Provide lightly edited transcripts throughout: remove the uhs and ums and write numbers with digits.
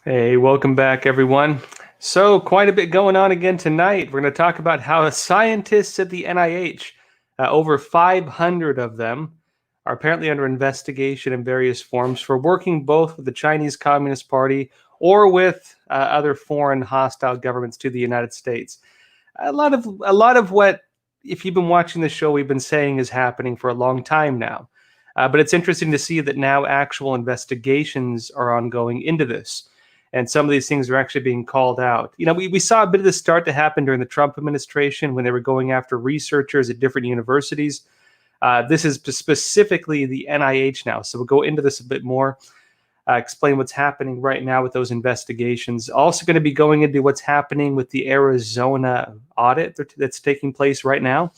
Hey, welcome back, everyone. So, quite a bit going on again tonight. We're going to talk about how scientists at the NIH, over 500 of them, are apparently under investigation in various forms for working both with the Chinese Communist Party or with other foreign hostile governments to the United States. A lot of what, if you've been watching the show, we've been saying is happening for a long time now. But it's interesting to see that now actual investigations are ongoing into this. And some of these things are actually being called out. You know, we saw a bit of this start to happen during the Trump administration when they were going after researchers at different universities. This is specifically the NIH now. So we'll go into this a bit more, explain what's happening right now with those investigations. Also going to be going into what's happening with the Arizona audit that's taking place right now,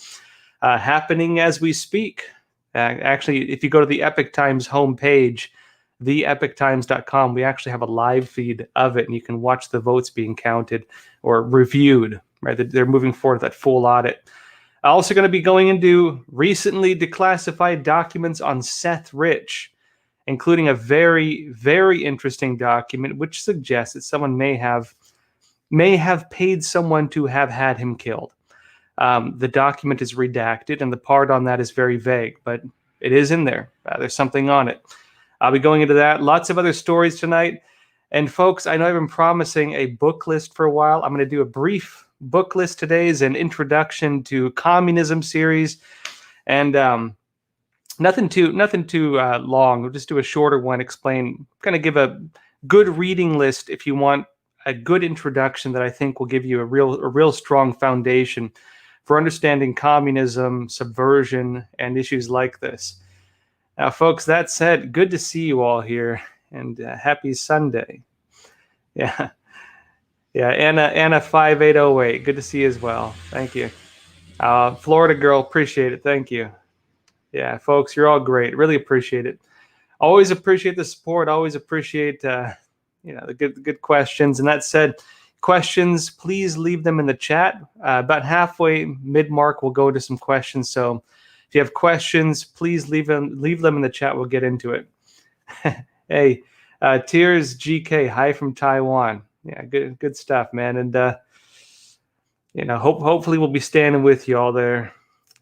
happening as we speak. Actually, if you go to the Epoch Times homepage, theepictimes.com, we actually have a live feed of it, and you can watch the votes being counted or reviewed, right? They're moving forward with that full audit. Also going to be going into recently declassified documents on Seth Rich, including a very, very interesting document which suggests that someone may have paid someone to have had him killed. The document is redacted, and the part on that is very vague, but it is in there. There's something on it. I'll be going into that. Lots of other stories tonight. And folks, I know I've been promising a book list for a while. I'm going to do a brief book list today as an introduction to communism series. And nothing too long. We'll just do a shorter one, kind of give a good reading list if you want a good introduction that I think will give you a real strong foundation for understanding communism, subversion, and issues like this. Now, folks, that said, good to see you all here, and happy Sunday. Yeah, Anna 5808, good to see you as well. Thank you. Florida girl, appreciate it. Thank you. Yeah, folks, you're all great. Really appreciate it. Always appreciate the support. Always appreciate the good questions. And that said, questions, please leave them in the chat. About halfway mid-mark, we'll go to some questions. So if you have questions, please leave them in the chat. We'll get into it. Hey, Tears GK, hi from Taiwan. Yeah, good stuff, man. And hopefully we'll be standing with you all there.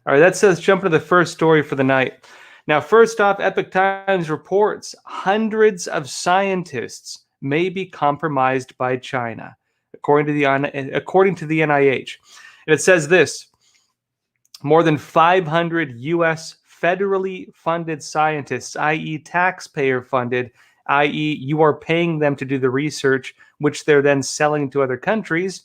All right, let's jump into the first story for the night. Now, first off, Epoch Times reports hundreds of scientists may be compromised by China, according to the NIH. And it says this: more than 500 U.S. federally funded scientists, i.e. taxpayer funded, i.e. you are paying them to do the research, which they're then selling to other countries,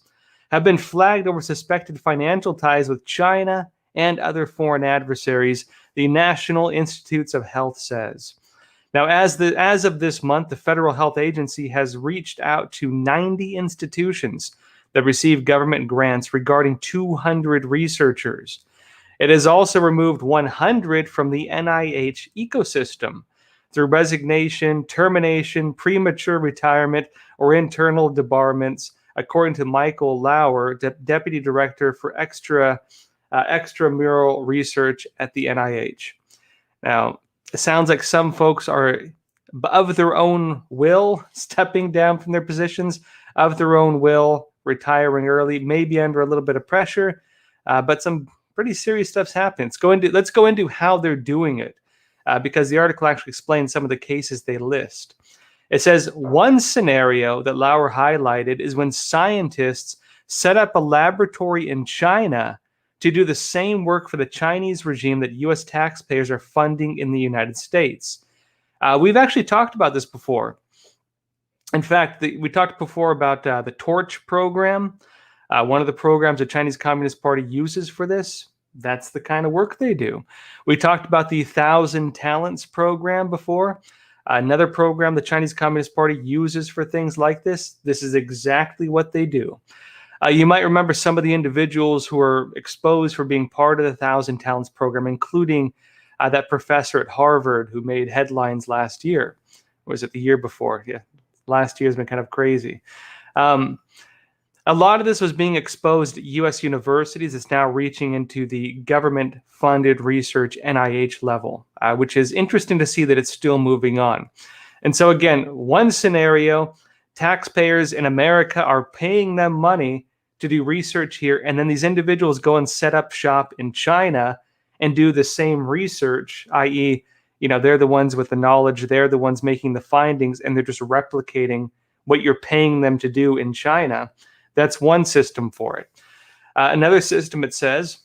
have been flagged over suspected financial ties with China and other foreign adversaries, the National Institutes of Health says. Now, as of this month, the Federal Health Agency has reached out to 90 institutions that receive government grants regarding 200 researchers. It has also removed 100 from the NIH ecosystem through resignation, termination, premature retirement, or internal debarments, according to Michael Lauer, Deputy Director for Extramural Research at the NIH. Now, it sounds like some folks are, of their own will, stepping down from their positions, of their own will, retiring early, maybe under a little bit of pressure, but some pretty serious stuff's happening. Let's go into how they're doing it, because the article actually explains some of the cases they list. It says one scenario that Lauer highlighted is when scientists set up a laboratory in China to do the same work for the Chinese regime that U.S. taxpayers are funding in the United States. We've actually talked about this before. In fact, we talked before about the Torch program. One of the programs the Chinese Communist Party uses for this, that's the kind of work they do. We talked about the 1,000 Talents program before. Another program the Chinese Communist Party uses for things like this. This is exactly what they do. You might remember some of the individuals who were exposed for being part of the 1,000 Talents program, including that professor at Harvard who made headlines last year. Or was it the year before? Yeah, last year has been kind of crazy. A lot of this was being exposed at U.S. universities. It's now reaching into the government-funded research NIH level, which is interesting to see that it's still moving on. And so again, one scenario, taxpayers in America are paying them money to do research here, and then these individuals go and set up shop in China and do the same research, i.e., they're the ones with the knowledge, they're the ones making the findings, and they're just replicating what you're paying them to do in China. That's one system for it. Another system, it says,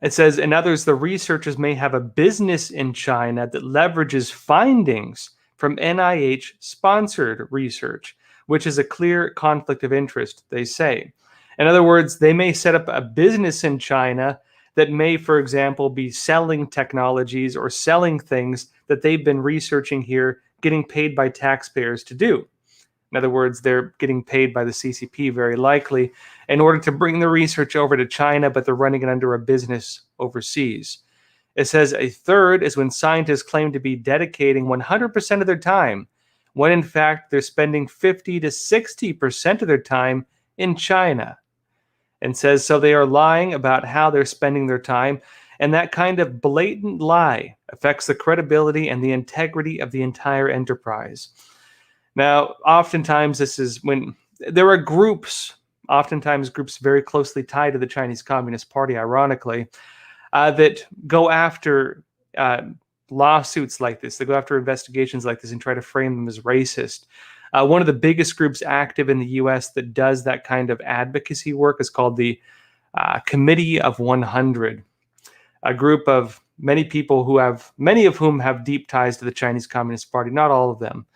in others, the researchers may have a business in China that leverages findings from NIH-sponsored research, which is a clear conflict of interest, they say. In other words, they may set up a business in China that may, for example, be selling technologies or selling things that they've been researching here, getting paid by taxpayers to do. In other words, they're getting paid by the CCP, very likely, in order to bring the research over to China, but they're running it under a business overseas. It says a third is when scientists claim to be dedicating 100% of their time, when in fact they're spending 50 to 60% of their time in China. And says so they are lying about how they're spending their time, and that kind of blatant lie affects the credibility and the integrity of the entire enterprise. Now, oftentimes this is when there are groups, oftentimes groups very closely tied to the Chinese Communist Party, ironically, that go after lawsuits like this. They go after investigations like this and try to frame them as racist. One of the biggest groups active in the U.S. that does that kind of advocacy work is called the Committee of 100, a group of many people many of whom have deep ties to the Chinese Communist Party. Not all of them,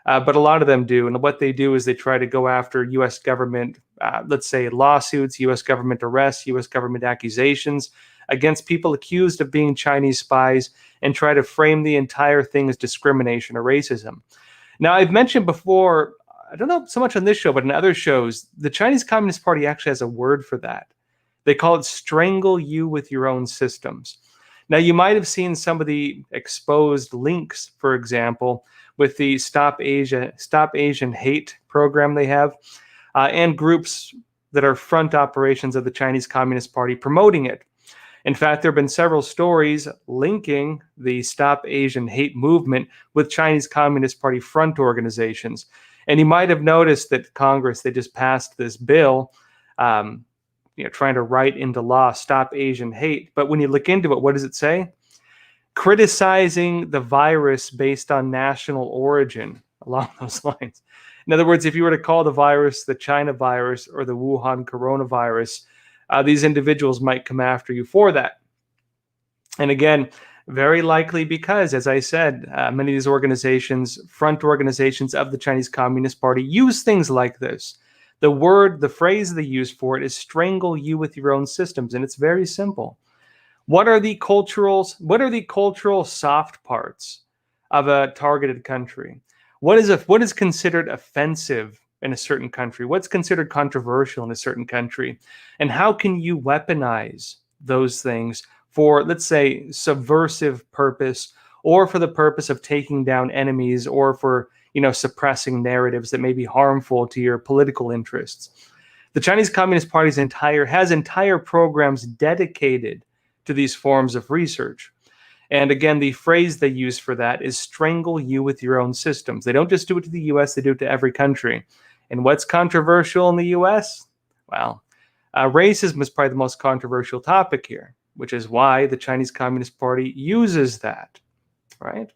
but a lot of them do. And what they do is they try to go after U.S. government, let's say lawsuits, U.S. government arrests, U.S. government accusations against people accused of being Chinese spies, and try to frame the entire thing as discrimination or racism. Now, I've mentioned before, I don't know so much on this show, but in other shows, the Chinese Communist Party actually has a word for that. They call it strangle you with your own systems. Now, you might have seen some of the exposed links, for example, with the Stop Asian Hate program they have, and groups that are front operations of the Chinese Communist Party promoting it. In fact, there have been several stories linking the Stop Asian Hate movement with Chinese Communist Party front organizations. And you might have noticed that Congress, they just passed this bill, trying to write into law Stop Asian Hate. But when you look into it, what does it say? Criticizing the virus based on national origin, along those lines. In other words, if you were to call the virus the China virus or the Wuhan coronavirus, these individuals might come after you for that. And again, very likely because, as I said, many of these organizations, front organizations of the Chinese Communist Party, use things like this. The phrase they use for it is strangle you with your own systems, and it's very simple. What are the cultural soft parts of a targeted country? What is considered offensive in a certain country? What's considered controversial in a certain country? And how can you weaponize those things for, let's say, subversive purpose, or for the purpose of taking down enemies, or for, suppressing narratives that may be harmful to your political interests? The Chinese Communist Party has entire programs dedicated to these forms of research. And again, the phrase they use for that is strangle you with your own systems. They don't just do it to the U.S., they do it to every country. And what's controversial in the U.S.? Well, racism is probably the most controversial topic here, which is why the Chinese Communist Party uses that, right?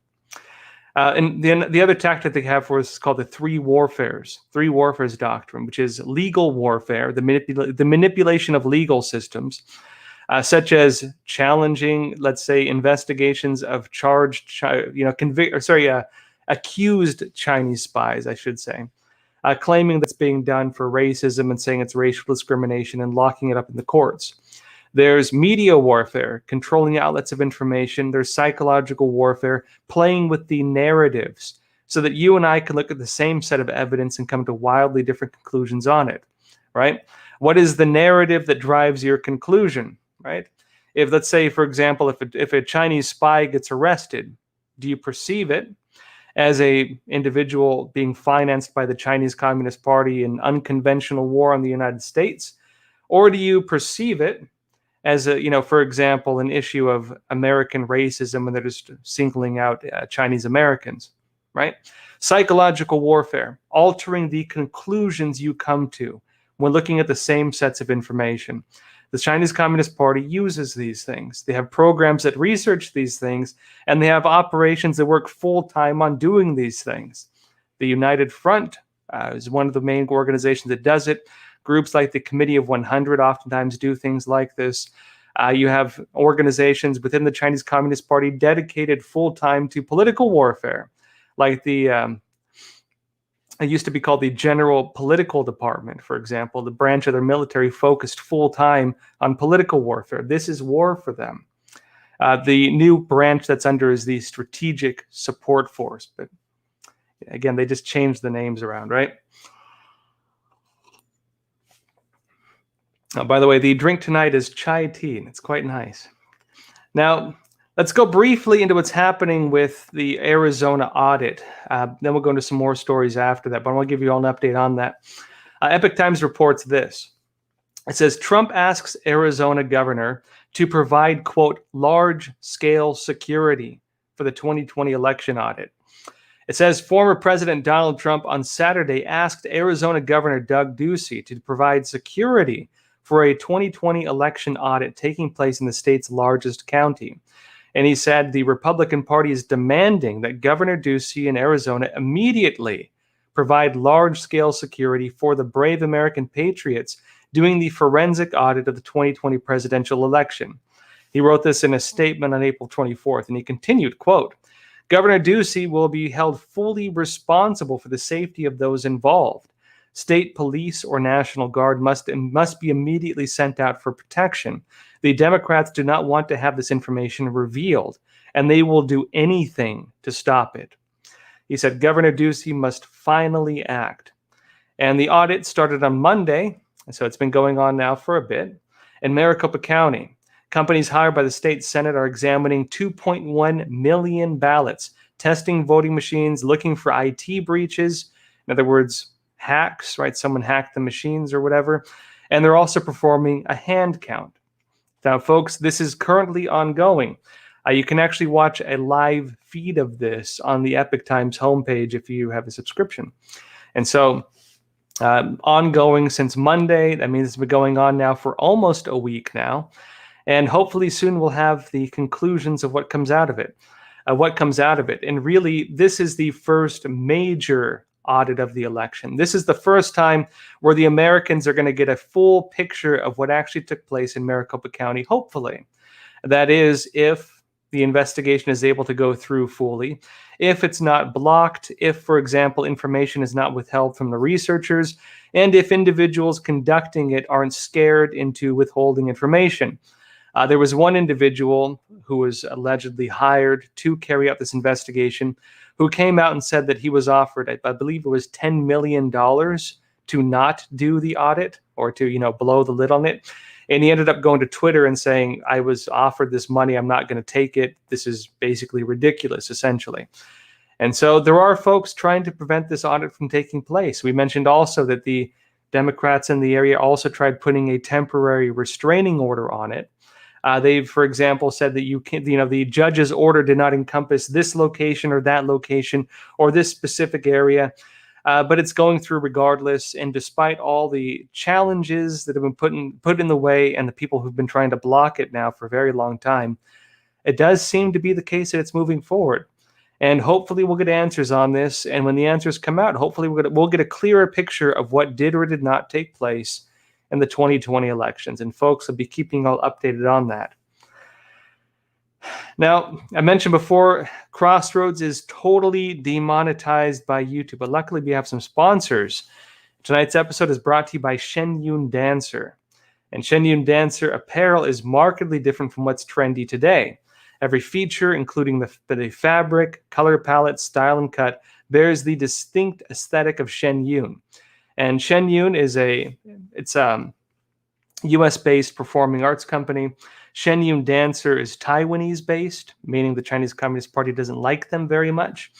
And then the other tactic they have for us is called the three warfares doctrine, which is legal warfare, the manipulation of legal systems, such as challenging, let's say, investigations of accused Chinese spies, I should say, claiming that's being done for racism and saying it's racial discrimination and locking it up in the courts. There's media warfare, controlling outlets of information. There's psychological warfare, playing with the narratives so that you and I can look at the same set of evidence and come to wildly different conclusions on it, right? What is the narrative that drives your conclusion, right? If, let's say, for example, if a Chinese spy gets arrested, do you perceive it as a individual being financed by the Chinese Communist Party in unconventional war on the United States? Or do you perceive it as for example, an issue of American racism, and they're just singling out Chinese Americans? right? Psychological warfare, altering the conclusions you come to when looking at the same sets of information. The Chinese Communist Party uses these things. They have programs that research these things, and they have operations that work full-time on doing these things. The United Front is one of the main organizations that does it. Groups like the Committee of 100 oftentimes do things like this. You have organizations within the Chinese Communist Party dedicated full-time to political warfare, like the it used to be called the General Political Department, for example. The branch of their military focused full-time on political warfare. This is war for them. The new branch that's under is the Strategic Support Force. But again, they just changed the names around, right? By the way, the drink tonight is chai tea, and it's quite nice. Now, let's go briefly into what's happening with the Arizona audit. Then we'll go into some more stories after that, but I want to give you all an update on that. Epoch Times reports this. It says, Trump asks Arizona governor to provide, quote, large-scale security for the 2020 election audit. It says, former President Donald Trump on Saturday asked Arizona Governor Doug Ducey to provide security for a 2020 election audit taking place in the state's largest county. And he said the Republican Party is demanding that Governor Ducey in Arizona immediately provide large-scale security for the brave American patriots doing the forensic audit of the 2020 presidential election. He wrote this in a statement on April 24th, and he continued, quote, Governor Ducey will be held fully responsible for the safety of those involved. State police or National Guard must be immediately sent out for protection. The Democrats do not want to have this information revealed, and they will do anything to stop it. He said Governor Ducey must finally act. And the audit started on Monday, so it's been going on now for a bit. In Maricopa County, companies hired by the state Senate are examining 2.1 million ballots, testing voting machines, looking for IT breaches. In other words, hacks, right? Someone hacked the machines or whatever. And they're also performing a hand count. Now, folks, this is currently ongoing. You can actually watch a live feed of this on the Epoch Times homepage if you have a subscription. And so ongoing since Monday. That means it's been going on now for almost a week now. And hopefully soon we'll have the conclusions of what comes out of it. And really, this is the first major audit of the election. This is the first time where the Americans are going to get a full picture of what actually took place in Maricopa County, hopefully. That is, if the investigation is able to go through fully, if it's not blocked, if, for example, information is not withheld from the researchers, and if individuals conducting it aren't scared into withholding information. There was one individual who was allegedly hired to carry out this investigation who came out and said that he was offered, I believe it was $10 million to not do the audit or to, blow the lid on it. And he ended up going to Twitter and saying, I was offered this money, I'm not going to take it. This is basically ridiculous, essentially. And so there are folks trying to prevent this audit from taking place. We mentioned also that the Democrats in the area also tried putting a temporary restraining order on it. They've, for example, said that the judge's order did not encompass this location or that location or this specific area, but it's going through regardless. And despite all the challenges that have been put in the way and the people who've been trying to block it now for a very long time, it does seem to be the case that it's moving forward. And hopefully we'll get answers on this. And when the answers come out, hopefully we'll get a clearer picture of what did or did not take place in the 2020 elections. And folks, I'll be keeping you all updated on that. Now, I mentioned before, Crossroads is totally demonetized by YouTube, but luckily we have some sponsors. Tonight's episode is brought to you by Shenyun Dancer. And Shenyun Dancer apparel is markedly different from what's trendy today. Every feature, including the fabric, color palette, style, and cut, bears the distinct aesthetic of Shenyun. And Shenyun is a US-based performing arts company. Shenyun Dancer is Taiwanese-based, meaning the Chinese Communist Party doesn't like them very much.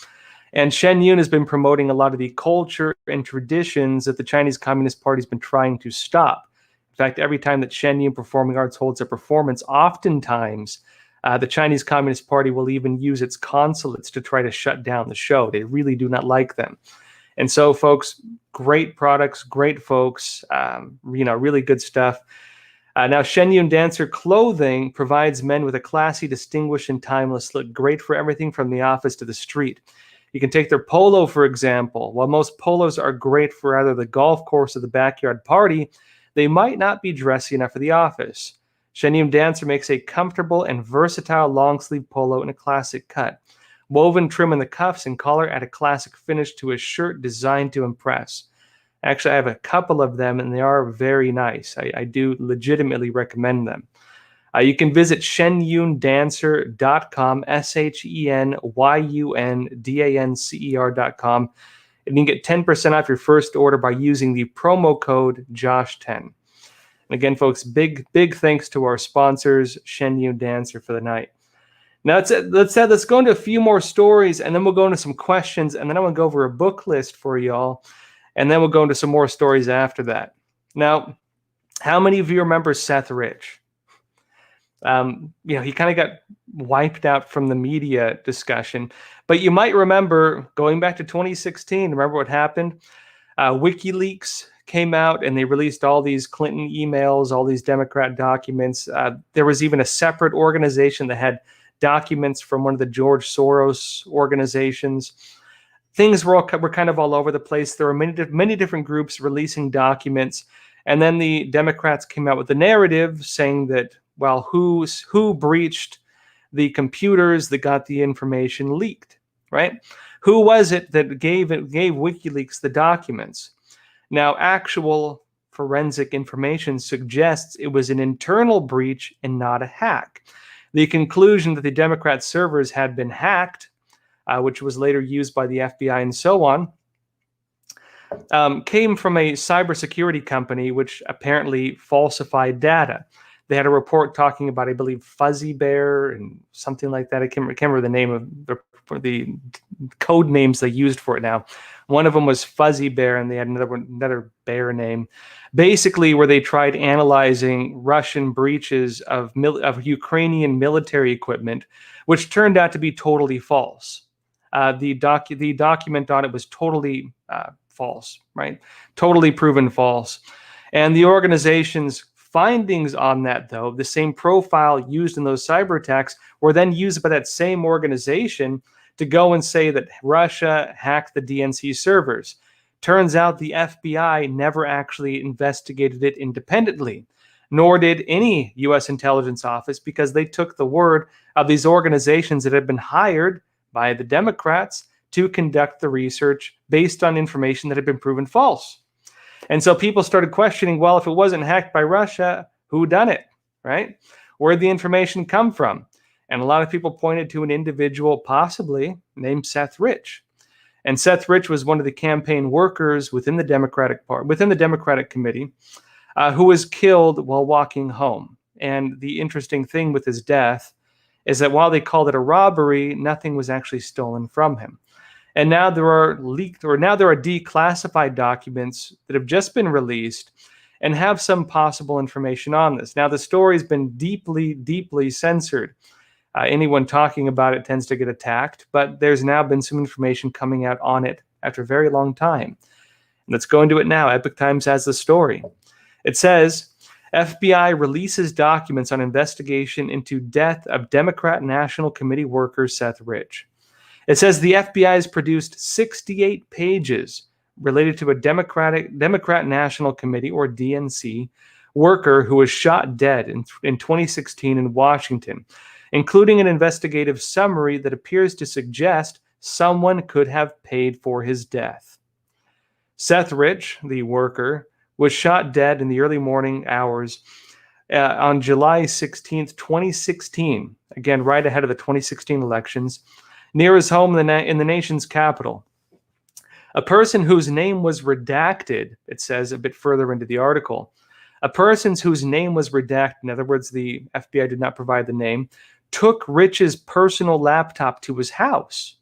And Shenyun has been promoting a lot of the culture and traditions that the Chinese Communist Party has been trying to stop. In fact, every time that Shenyun Performing Arts holds a performance, oftentimes The Chinese Communist Party will even use its consulates to try to shut down the show. They really do not like them. And so, folks, great products, great folks, really good stuff. Now, Shenyun Dancer clothing provides men with a classy, distinguished, and timeless look, great for everything from the office to the street. You can take their polo, for example. While most polos are great for either the golf course or the backyard party, they might not be dressy enough for the office. Shenyun Dancer makes a comfortable and versatile long-sleeve polo in a classic cut. Woven trim in the cuffs and collar add a classic finish to a shirt designed to impress. Actually, I have a couple of them, and they are very nice. I do legitimately recommend them. You can visit shenyundancer.com, ShenyunDancer.com, and you can get 10% off your first order by using the promo code JOSH10. And again, folks, big thanks to our sponsors, Shenyun Dancer, for the night. Now, let's go into a few more stories, and then we'll go into some questions, and then I'm going to go over a book list for y'all, and then we'll go into some more stories after that. Now, how many of you remember Seth Rich? He kind of got wiped out from the media discussion, but you might remember going back to 2016. Remember what happened? WikiLeaks came out and they released all these Clinton emails, all these Democrat documents. There was even a separate organization that had documents from one of the George Soros organizations. Things were kind of all over the place. There were many different groups releasing documents, and then the Democrats came out with the narrative saying that, well, who breached the computers that got the information leaked, right? Who was it that gave WikiLeaks the documents? Now, actual forensic information suggests it was an internal breach and not a hack. The conclusion that the Democrat servers had been hacked, which was later used by the FBI and so on, came from a cybersecurity company which apparently falsified data. They had a report talking about, I believe, Fuzzy Bear and something like that. I can't remember the name of the code names they used for it now. One of them was Fuzzy Bear, and they had another bear name. Basically, where they tried analyzing Russian breaches of Ukrainian military equipment, which turned out to be totally false. The document on it was totally false, right? Totally proven false. And the organization's findings on that, though, the same profile used in those cyber attacks, were then used by that same organization to go and say that Russia hacked the DNC servers. Turns out the FBI never actually investigated it independently, nor did any U.S. intelligence office, because they took the word of these organizations that had been hired by the Democrats to conduct the research based on information that had been proven false. And so people started questioning, well, if it wasn't hacked by Russia, who done it, right? Where'd the information come from? And a lot of people pointed to an individual possibly named Seth Rich. And Seth Rich was one of the campaign workers within the Democratic Committee, who was killed while walking home. And the interesting thing with his death is that while they called it a robbery, nothing was actually stolen from him. And now there are declassified documents that have just been released and have some possible information on this. Now, the story's been deeply, deeply censored. Anyone talking about it tends to get attacked, but there's now been some information coming out on it after a very long time. Let's go into it now. Epoch Times has the story. It says, FBI releases documents on investigation into death of Democrat National Committee worker Seth Rich. It says the FBI has produced 68 pages related to a Democrat National Committee, or DNC, worker who was shot dead in 2016 in Washington, including an investigative summary that appears to suggest someone could have paid for his death. Seth Rich, the worker, was shot dead in the early morning hours on July 16, 2016, again, right ahead of the 2016 elections, near his home in the nation's capital. A person whose name was redacted, it says a bit further into the article, a person whose name was redacted, in other words, the FBI did not provide the name, took Rich's personal laptop to his house,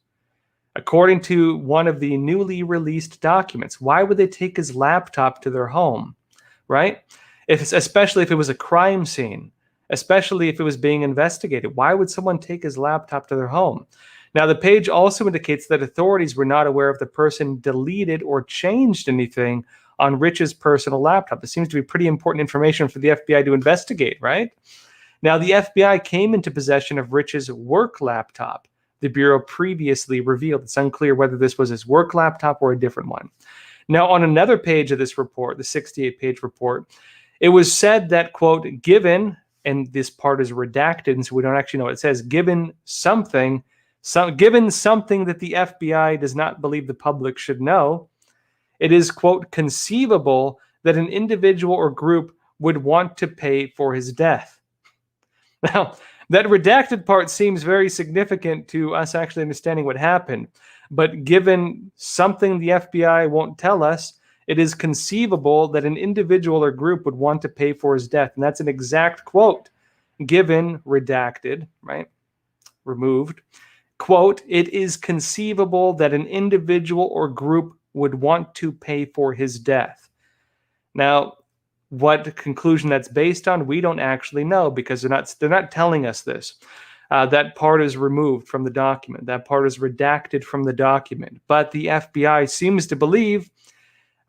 according to one of the newly released documents. Why would they take his laptop to their home, right? Especially if it was a crime scene, especially if it was being investigated. Why would someone take his laptop to their home? Now, the page also indicates that authorities were not aware if the person deleted or changed anything on Rich's personal laptop. This seems to be pretty important information for the FBI to investigate, right? Now, the FBI came into possession of Rich's work laptop. The Bureau previously revealed. It's unclear whether this was his work laptop or a different one. Now, on another page of this report, the 68-page report, it was said that, quote, given, and this part is redacted, and so we don't actually know what it says, given something that the FBI does not believe the public should know, it is, quote, conceivable that an individual or group would want to pay for his death. Now, that redacted part seems very significant to us actually understanding what happened. But given something the FBI won't tell us, it is conceivable that an individual or group would want to pay for his death. And that's an exact quote. Given, redacted, right? Removed. Quote, it is conceivable that an individual or group would want to pay for his death. Now, what conclusion that's based on, we don't actually know because they're not telling us this. That part is removed from the document. That part is redacted from the document. But the FBI seems to believe,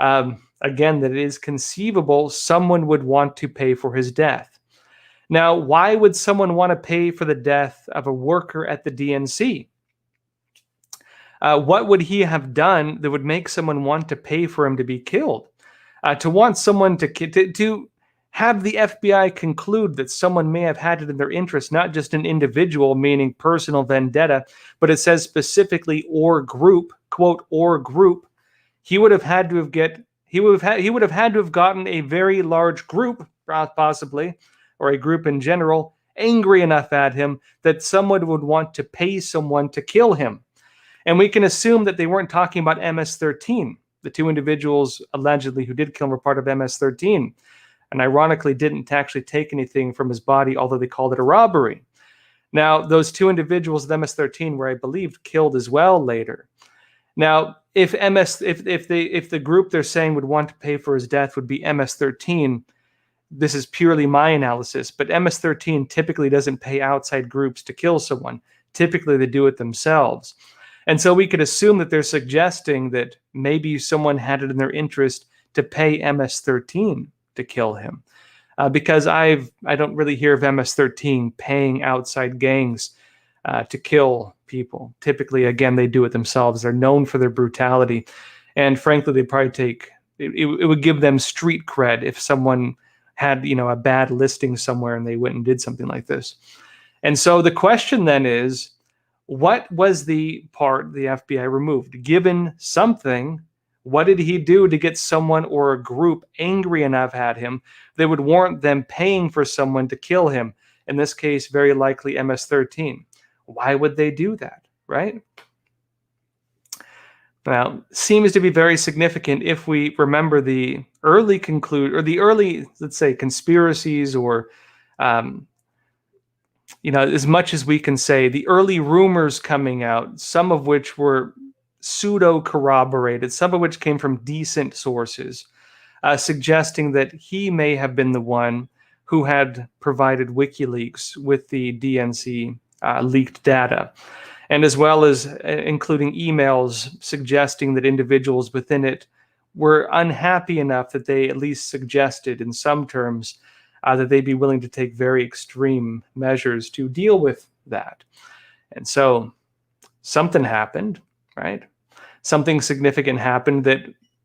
again, that it is conceivable someone would want to pay for his death. Now, why would someone want to pay for the death of a worker at the DNC? What would he have done that would make someone want to pay for him to be killed? To want someone to have the FBI conclude that someone may have had it in their interest, not just an individual, meaning personal vendetta, but it says specifically or group, quote, or group. He would have had to have gotten a very large group, possibly, or a group in general, angry enough at him that someone would want to pay someone to kill him. And we can assume that they weren't talking about MS-13. The two individuals allegedly who did kill him were part of MS-13, and ironically didn't actually take anything from his body, although they called it a robbery. Now, those two individuals of MS-13 were, I believe, killed as well later. Now, if the group they're saying would want to pay for his death would be MS-13, this is purely my analysis, but MS-13 typically doesn't pay outside groups to kill someone. Typically, they do it themselves. And so we could assume that they're suggesting that maybe someone had it in their interest to pay MS-13 to kill him. Because I don't really hear of MS-13 paying outside gangs to kill people. Typically, again, they do it themselves. They're known for their brutality. And frankly, they probably it would give them street cred if someone had, a bad listing somewhere and they went and did something like this. And so the question then is, what was the part the FBI removed? Given something, what did he do to get someone or a group angry enough at him that would warrant them paying for someone to kill him? In this case, very likely MS-13. Why would they do that, right? Now, seems to be very significant if we remember the early let's say, conspiracies or as much as we can say, the early rumors coming out, some of which were pseudo-corroborated, some of which came from decent sources, suggesting that he may have been the one who had provided WikiLeaks with the DNC leaked data, and as well as including emails suggesting that individuals within it were unhappy enough that they at least suggested in some terms that they'd be willing to take very extreme measures to deal with that. And so something happened, right? Something significant happened that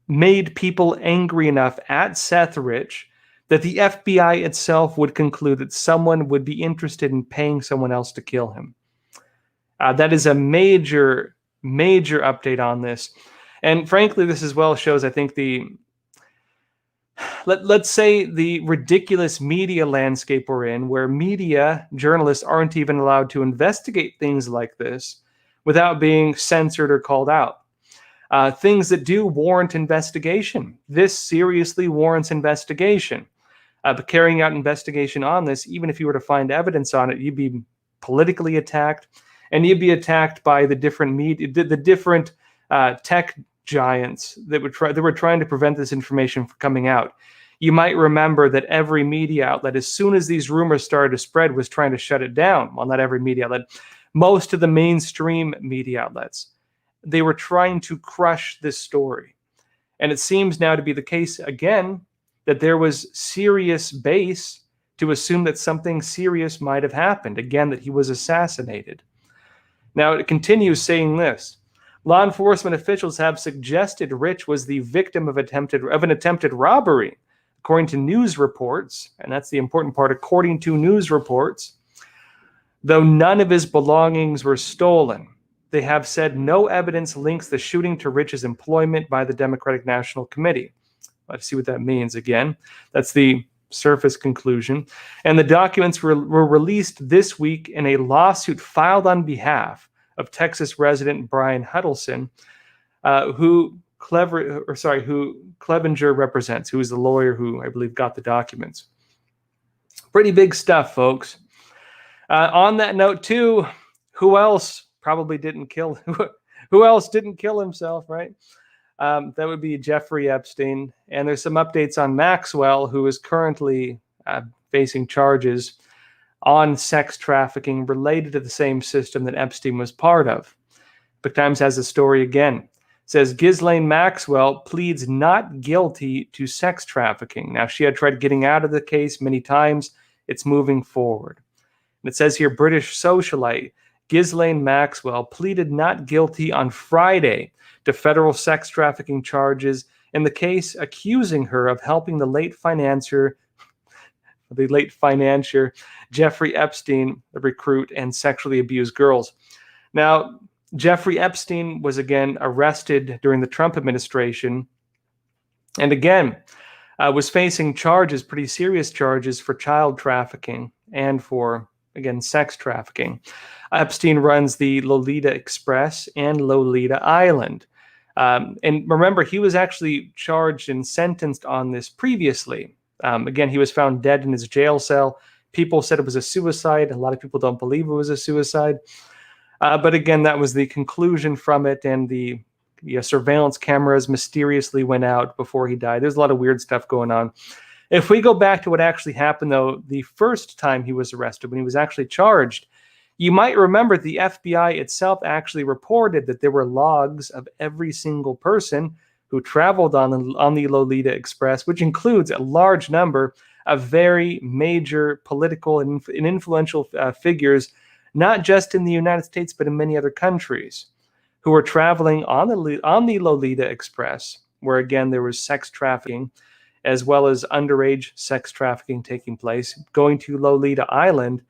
made people angry enough at Seth Rich that the FBI itself would conclude that someone would be interested in paying someone else to kill him. That is a major, major update on this. And frankly, this as well shows, I think, let's say the ridiculous media landscape we're in, where media journalists aren't even allowed to investigate things like this without being censored or called out. Things that do warrant investigation. This seriously warrants investigation. But carrying out investigation on this, even if you were to find evidence on it, you'd be politically attacked, and you'd be attacked by the different media, the different tech giants that were trying to prevent this information from coming out. You might remember that every media outlet, as soon as these rumors started to spread, was trying to shut it down. Well, not every media outlet. Most of the mainstream media outlets, they were trying to crush this story. And it seems now to be the case again that there was serious base to assume that something serious might have happened. Again, that he was assassinated. Now, it continues saying this. Law enforcement officials have suggested Rich was the victim of an attempted robbery, according to news reports, and that's the important part, according to news reports. Though none of his belongings were stolen, they have said no evidence links the shooting to Rich's employment by the Democratic National Committee. Let's see what that means again. That's the surface conclusion. And the documents were released this week in a lawsuit filed on behalf of Texas resident Brian Huddleston, who Clevenger represents, who is the lawyer who I believe got the documents. Pretty big stuff, folks. On that note, too, who else probably didn't kill? Who else didn't kill himself, right? That would be Jeffrey Epstein. And there's some updates on Maxwell, who is currently facing charges on sex trafficking related to the same system that Epstein was part of. Epoch Times has a story again. It says Ghislaine Maxwell pleads not guilty to sex trafficking. Now, she had tried getting out of the case many times. It's moving forward. And it says here, British socialite Ghislaine Maxwell pleaded not guilty on Friday to federal sex trafficking charges in the case accusing her of helping the late financier Jeffrey Epstein recruit and sexually abuse girls. Now, Jeffrey Epstein was again arrested during the Trump administration, and again was facing charges, pretty serious charges, for child trafficking and for, again, sex trafficking. Epstein runs the Lolita Express and Lolita Island. And remember, he was actually charged and sentenced on this previously. Again, he was found dead in his jail cell. People said it was a suicide. A lot of people don't believe it was a suicide. But again, that was the conclusion from it, and the surveillance cameras mysteriously went out before he died. There's a lot of weird stuff going on. If we go back to what actually happened, though, the first time he was arrested, when he was actually charged, you might remember the FBI itself actually reported that there were logs of every single person who traveled on the Lolita Express, which includes a large number of very major political and influential figures, not just in the United States, but in many other countries, who were traveling on the Lolita Express, where, again, there was sex trafficking, as well as underage sex trafficking taking place, going to Lolita Island,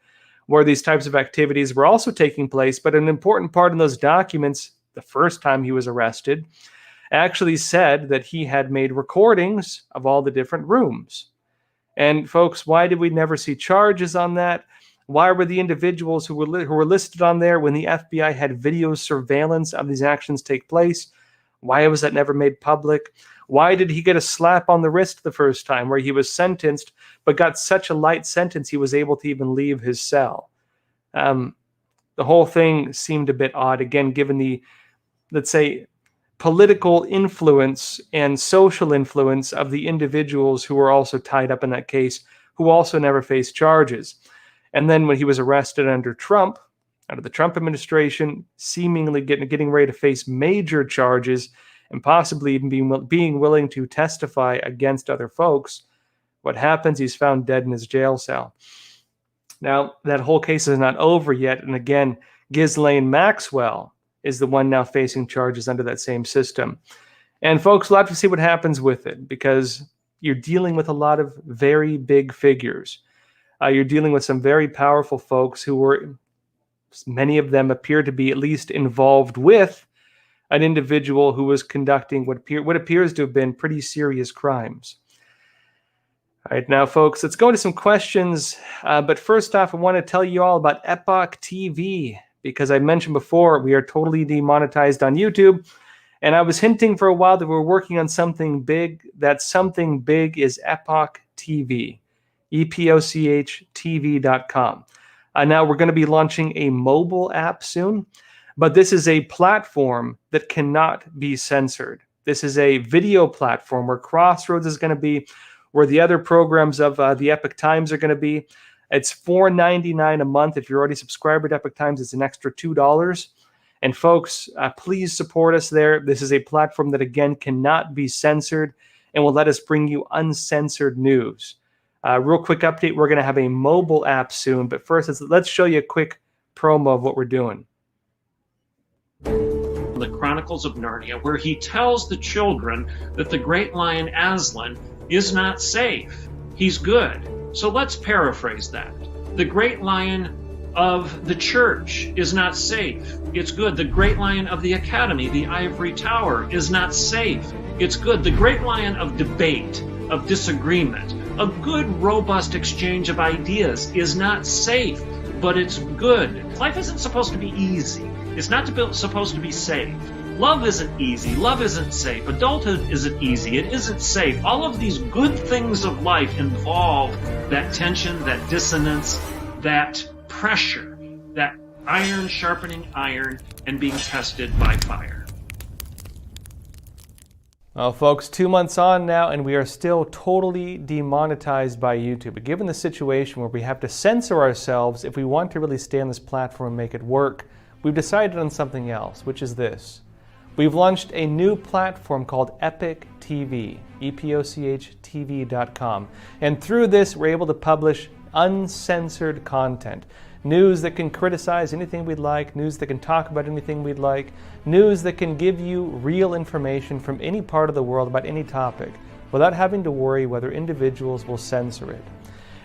where these types of activities were also taking place. But an important part in those documents, the first time he was arrested, actually said that he had made recordings of all the different rooms. And folks, why did we never see charges on that? Why were the individuals who were listed on there, when the FBI had video surveillance of these actions take place, why was that never made public? Why did he get a slap on the wrist the first time, where he was sentenced, but got such a light sentence he was able to even leave his cell? The whole thing seemed a bit odd, again, given the, let's say, political influence and social influence of the individuals who were also tied up in that case, who also never faced charges. And then when he was arrested under Trump, under the Trump administration, seemingly getting ready to face major charges and possibly even being willing to testify against other folks, what happens? He's found dead in his jail cell. Now, that whole case is not over yet. And again, Ghislaine Maxwell is the one now facing charges under that same system. And folks, we'll have to see what happens with it, because you're dealing with a lot of very big figures. You're dealing with some very powerful folks who were, many of them appear to be at least involved with an individual who was conducting what appears to have been pretty serious crimes. All right, now, folks, let's go into some questions. But first off, I want to tell you all about Epoch TV, because I mentioned before, we are totally demonetized on YouTube. And I was hinting for a while that we're working on something big. That something big is Epoch TV, EPOCH-TV.com. Now we're going to be launching a mobile app soon, but this is a platform that cannot be censored. This is a video platform where Crossroads is going to be, where the other programs of the Epoch Times are going to be. It's $4.99 a month. If you're already subscribed to Epoch Times, it's an extra $2. And folks, please support us there. This is a platform that, again, cannot be censored and will let us bring you uncensored news. Real quick update, we're going to have a mobile app soon. But first, let's show you a quick promo of what we're doing. The Chronicles of Narnia, where he tells the children that the great lion Aslan is not safe. He's good. So let's paraphrase that. The great lion of the church is not safe. It's good. The great lion of the academy, the ivory tower, is not safe. It's good. The great lion of debate, of disagreement, a good, robust exchange of ideas is not safe, but it's good. Life isn't supposed to be easy. It's not supposed to be safe. Love isn't easy. Love isn't safe. Adulthood isn't easy. It isn't safe. All of these good things of life involve that tension, that dissonance, that pressure, that iron sharpening iron, and being tested by fire. Well, folks, 2 months on now, and we are still totally demonetized by YouTube. But given the situation where we have to censor ourselves if we want to really stay on this platform and make it work, we've decided on something else, which is this. We've launched a new platform called EpicTV, EpochTV.com. And through this, we're able to publish uncensored content. News that can criticize anything we'd like, news that can talk about anything we'd like, news that can give you real information from any part of the world about any topic without having to worry whether individuals will censor it.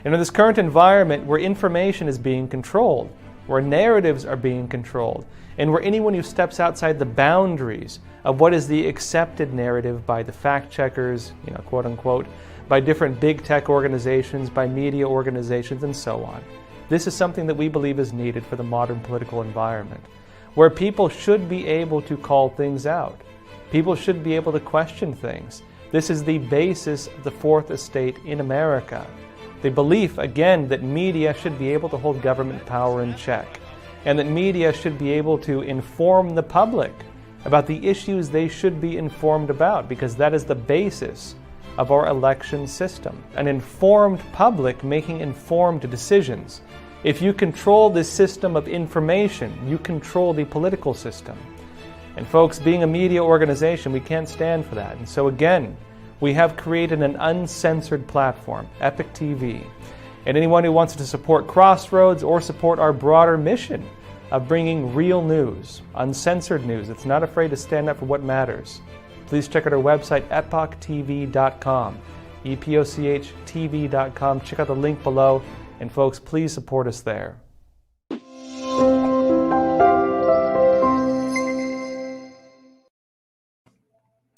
And in this current environment where information is being controlled, where narratives are being controlled, and where anyone who steps outside the boundaries of what is the accepted narrative by the fact checkers, quote unquote, by different big tech organizations, by media organizations, and so on. This is something that we believe is needed for the modern political environment, where people should be able to call things out. People should be able to question things. This is the basis of the Fourth Estate in America. The belief, again, that media should be able to hold government power in check, and that media should be able to inform the public about the issues they should be informed about, because that is the basis of our election system. An informed public making informed decisions. If you control this system of information, you control the political system. And folks, being a media organization, we can't stand for that. And so again, we have created an uncensored platform, EpicTV. And anyone who wants to support Crossroads or support our broader mission of bringing real news, uncensored news, that's not afraid to stand up for what matters, please check out our website, EpochTV.com, EpochTV.com. Check out the link below. And folks, please support us there.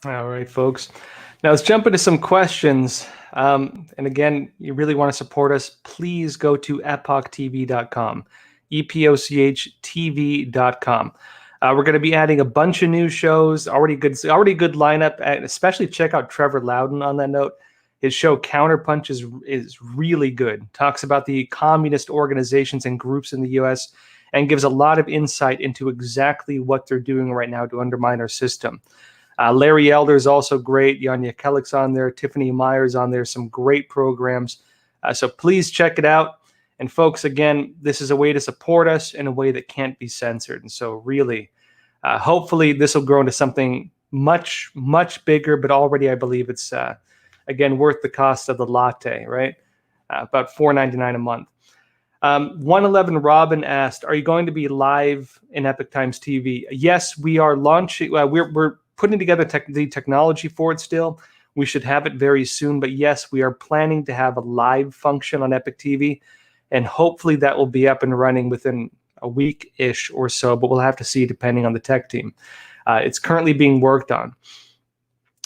All right, folks. Now let's jump into some questions. And again, you really want to support us, please go to EpochTV.com, EpochTV.com. We're going to be adding a bunch of new shows, already good lineup. And especially check out Trevor Loudon on that note. His show Counterpunch is really good. Talks about the communist organizations and groups in the U.S. and gives a lot of insight into exactly what they're doing right now to undermine our system. Larry Elder is also great. Yanya Kellick's on there. Tiffany Meyer's on there. Some great programs. So please check it out. And folks, again, this is a way to support us in a way that can't be censored. And so really, hopefully this will grow into something much, much bigger. But already I believe it's, again, worth the cost of the latte, right? About $4.99 a month. 111 Robin asked, are you going to be live in Epoch Times TV? Yes, we are launching. We're putting together the technology for it still. We should have it very soon. But yes, we are planning to have a live function on Epoch TV. And hopefully that will be up and running within a week-ish or so. But we'll have to see depending on the tech team. It's currently being worked on.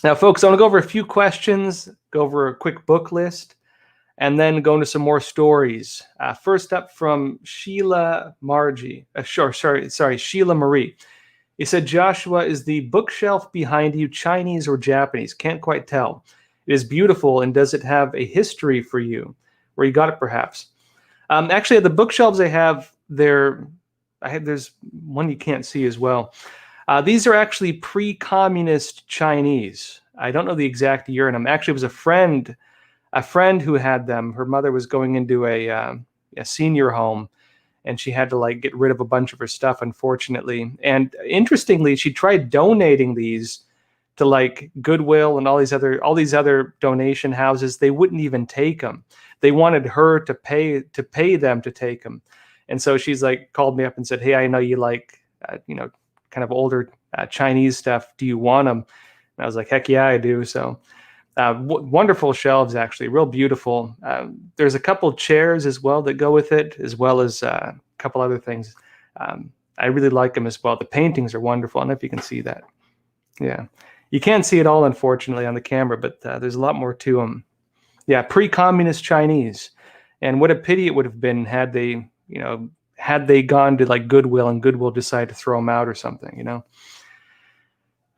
Now, folks, I want to go over a few questions, go over a quick book list, and then go into some more stories. First up from Sheila Sheila Marie. He said, Joshua, is the bookshelf behind you Chinese or Japanese? Can't quite tell. It is beautiful, and does it have a history for you? Where you got it, perhaps? Actually, the bookshelves I have, there's one you can't see as well. These are actually pre-communist Chinese. I don't know the exact year in them. Actually, it was a friend a friend who had them. Her mother was going into a senior home, and she had to like get rid of a bunch of her stuff, unfortunately. And interestingly, she tried donating these to like Goodwill and all these other donation houses. They wouldn't even take them. They wanted her to pay them to take them. And so she's like called me up and said, "Hey, I know you like kind of older Chinese stuff. Do you want them?" And I was like, "Heck yeah, I do." So wonderful shelves, actually, real beautiful. There's a couple chairs as well that go with it, as well as a couple other things. I really like them as well. The paintings are wonderful. I don't know if you can see that. Yeah. You can't see it all, unfortunately, on the camera, but there's a lot more to them. Yeah, pre-communist Chinese. And what a pity it would have been had they gone to like Goodwill and Goodwill decided to throw them out or something,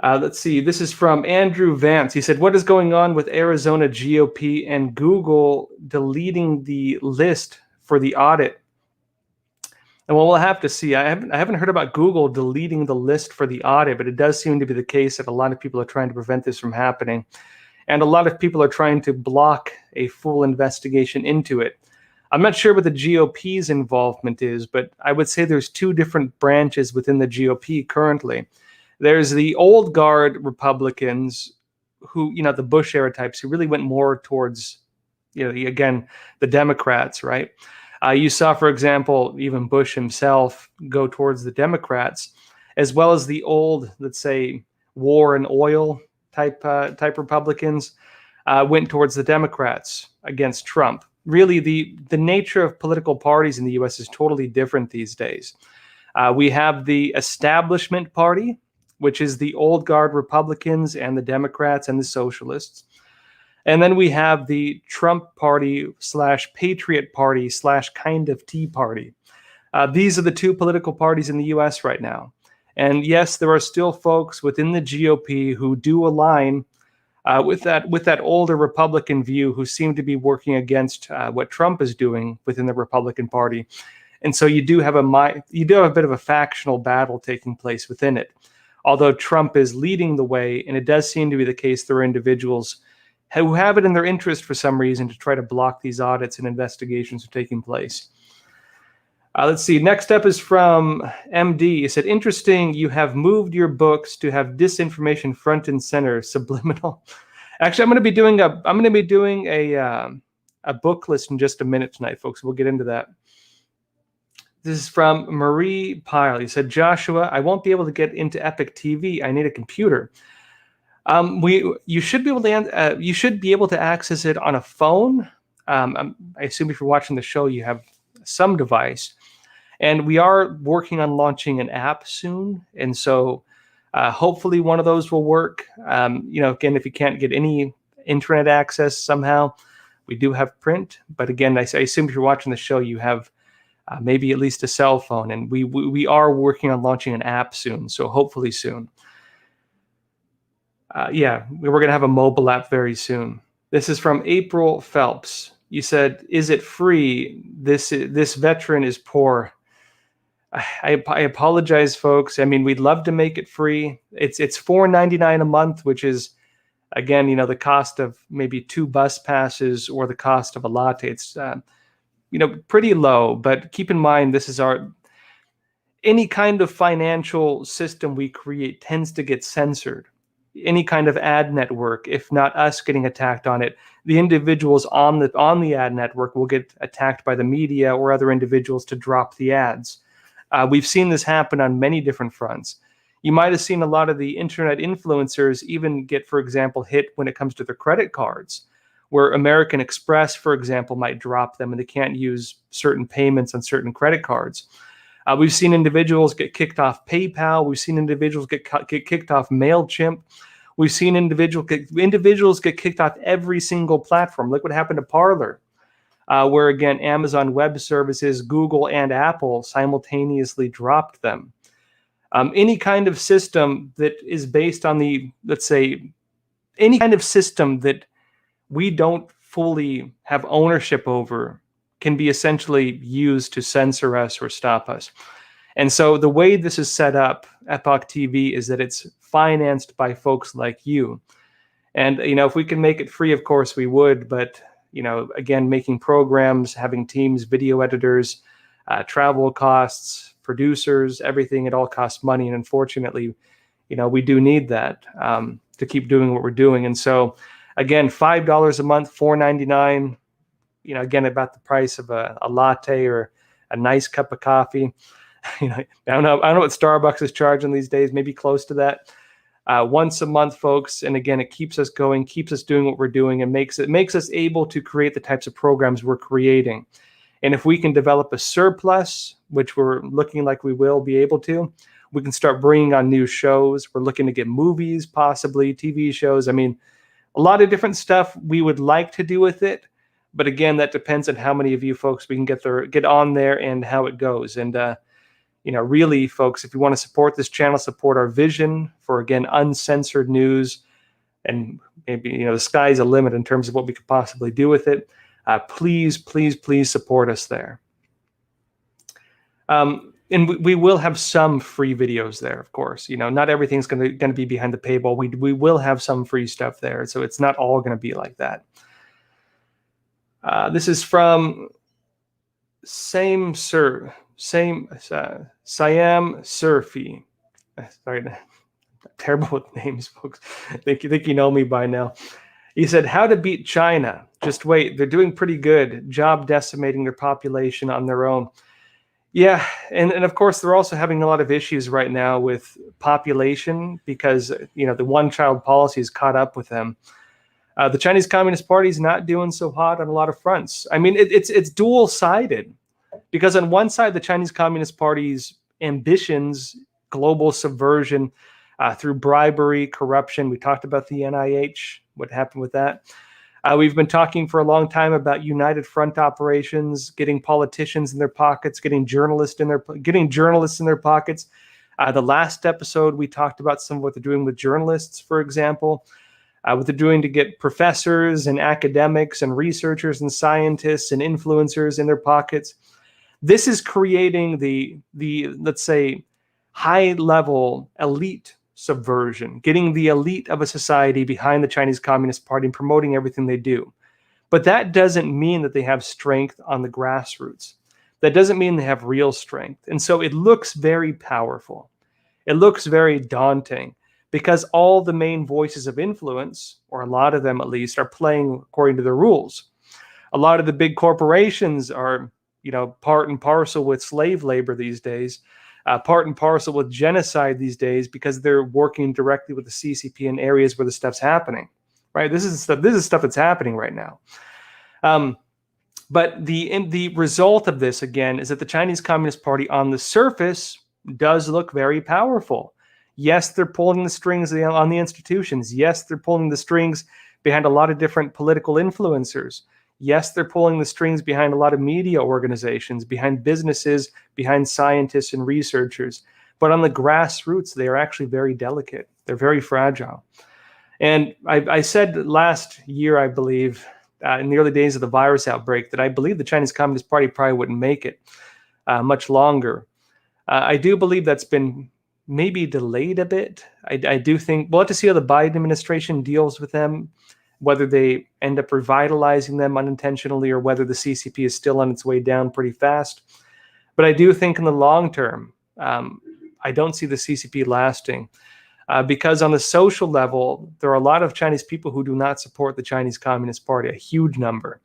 Let's see. This is from Andrew Vance. He said, "What is going on with Arizona GOP and Google deleting the list for the audit?" And well, we'll have to see. I haven't heard about Google deleting the list for the audit, but it does seem to be the case that a lot of people are trying to prevent this from happening. And a lot of people are trying to block a full investigation into it. I'm not sure what the GOP's involvement is, but I would say there's two different branches within the GOP currently. There's the old guard Republicans who, the Bush era types who really went more towards, again, the Democrats, right? You saw, for example, even Bush himself go towards the Democrats, as well as the old, let's say, war and oil type Republicans went towards the Democrats against Trump. Really, the nature of political parties in the U.S. is totally different these days. We have the establishment party, which is the old guard Republicans and the Democrats and the socialists. And then we have the Trump party / Patriot party / kind of Tea Party. These are the two political parties in the U.S. right now. And yes, there are still folks within the GOP who do align with that older Republican view, who seem to be working against what Trump is doing within the Republican Party. And so you do have a bit of a factional battle taking place within it. Although Trump is leading the way, and it does seem to be the case, there are individuals who have it in their interest for some reason to try to block these audits and investigations from taking place. Let's see. Next up is from MD. He said, "Interesting. You have moved your books to have disinformation front and center, subliminal." Actually, I'm going to be doing a book list in just a minute tonight, folks. We'll get into that. This is from Marie Pyle. He said, "Joshua, I won't be able to get into EpicTV. I need a computer." You should be able to access it on a phone. I assume if you're watching the show, you have some device. And we are working on launching an app soon. And so hopefully one of those will work. Again, if you can't get any internet access somehow, we do have print. But again, I assume if you're watching the show, you have maybe at least a cell phone. And we are working on launching an app soon. So hopefully soon. We're going to have a mobile app very soon. This is from April Phelps. You said, "Is it free? This veteran is poor." I apologize, folks. I mean, we'd love to make it free. It's $4.99 a month, which is, again, the cost of maybe 2 bus passes or the cost of a latte. It's pretty low. But keep in mind, this is any kind of financial system we create tends to get censored. Any kind of ad network, if not us getting attacked on it, the individuals on the ad network will get attacked by the media or other individuals to drop the ads. We've seen this happen on many different fronts. You might have seen a lot of the internet influencers even get, for example, hit when it comes to their credit cards, where American Express, for example, might drop them and they can't use certain payments on certain credit cards. We've seen individuals get kicked off PayPal. We've seen individuals get kicked off MailChimp. We've seen individuals get kicked off every single platform. Look what happened to Parler, where, again, Amazon Web Services, Google, and Apple simultaneously dropped them. Any kind of system that is based on any kind of system that we don't fully have ownership over can be essentially used to censor us or stop us. And so the way this is set up, Epoch TV, is that it's financed by folks like you. And, if we can make it free, of course we would. But, again, making programs, having teams, video editors, travel costs, producers, everything. It all costs money. And unfortunately, we do need that to keep doing what we're doing. And so, again, $5 a month, $4.99, again, about the price of a latte or a nice cup of coffee. I don't know what Starbucks is charging these days, maybe close to that. Once a month, folks. And again, it keeps us going, keeps us doing what we're doing, and makes us able to create the types of programs we're creating. And if we can develop a surplus, which we're looking like we will be able to, we can start bringing on new shows. We're looking to get movies, possibly TV shows. I mean, a lot of different stuff we would like to do with it. But again, that depends on how many of you folks we can get on there and how it goes. And, really, folks, if you want to support this channel, support our vision for, again, uncensored news, and maybe, the sky's a limit in terms of what we could possibly do with it, please, please, please support us there. And we will have some free videos there, of course. Not everything's going to be behind the paywall. We will have some free stuff there, so it's not all going to be like that. This is from Siam Surfi. Sorry, terrible with names, folks. I think you know me by now. He said, "How to beat China? Just wait. They're doing pretty good. Job decimating their population on their own." Yeah, and of course, they're also having a lot of issues right now with population because, the one-child policy has caught up with them. The Chinese Communist Party is not doing so hot on a lot of fronts. I mean, it's dual-sided because on one side, the Chinese Communist Party's ambitions, global subversion through bribery, corruption. We talked about the NIH, what happened with that. We've been talking for a long time about United Front operations, getting politicians in their pockets, getting journalists in their pockets. The last episode, we talked about some of what they're doing with journalists, for example, what they're doing to get professors and academics and researchers and scientists and influencers in their pockets. This is creating the let's say, high-level elite subversion, getting the elite of a society behind the Chinese Communist Party and promoting everything they do. But that doesn't mean that they have strength on the grassroots. That doesn't mean they have real strength. And so it looks very powerful. It looks very daunting because all the main voices of influence, or a lot of them at least, are playing according to the rules. A lot of the big corporations are, part and parcel with slave labor these days. Part and parcel with genocide these days because they're working directly with the CCP in areas where the stuff's happening, right? This is stuff that's happening right now. But the result of this, again, is that the Chinese Communist Party on the surface does look very powerful. Yes, they're pulling the strings on the institutions. Yes, they're pulling the strings behind a lot of different political influencers. Yes, they're pulling the strings behind a lot of media organizations, behind businesses, behind scientists and researchers. But on the grassroots, they are actually very delicate. They're very fragile. And I said last year, I believe, in the early days of the virus outbreak, that I believe the Chinese Communist Party probably wouldn't make it much longer. I do believe that's been maybe delayed a bit. I do think we'll have to see how the Biden administration deals with them, whether they end up revitalizing them unintentionally or whether the CCP is still on its way down pretty fast. But I do think in the long term, I don't see the CCP lasting because on the social level, there are a lot of Chinese people who do not support the Chinese Communist Party, a huge number.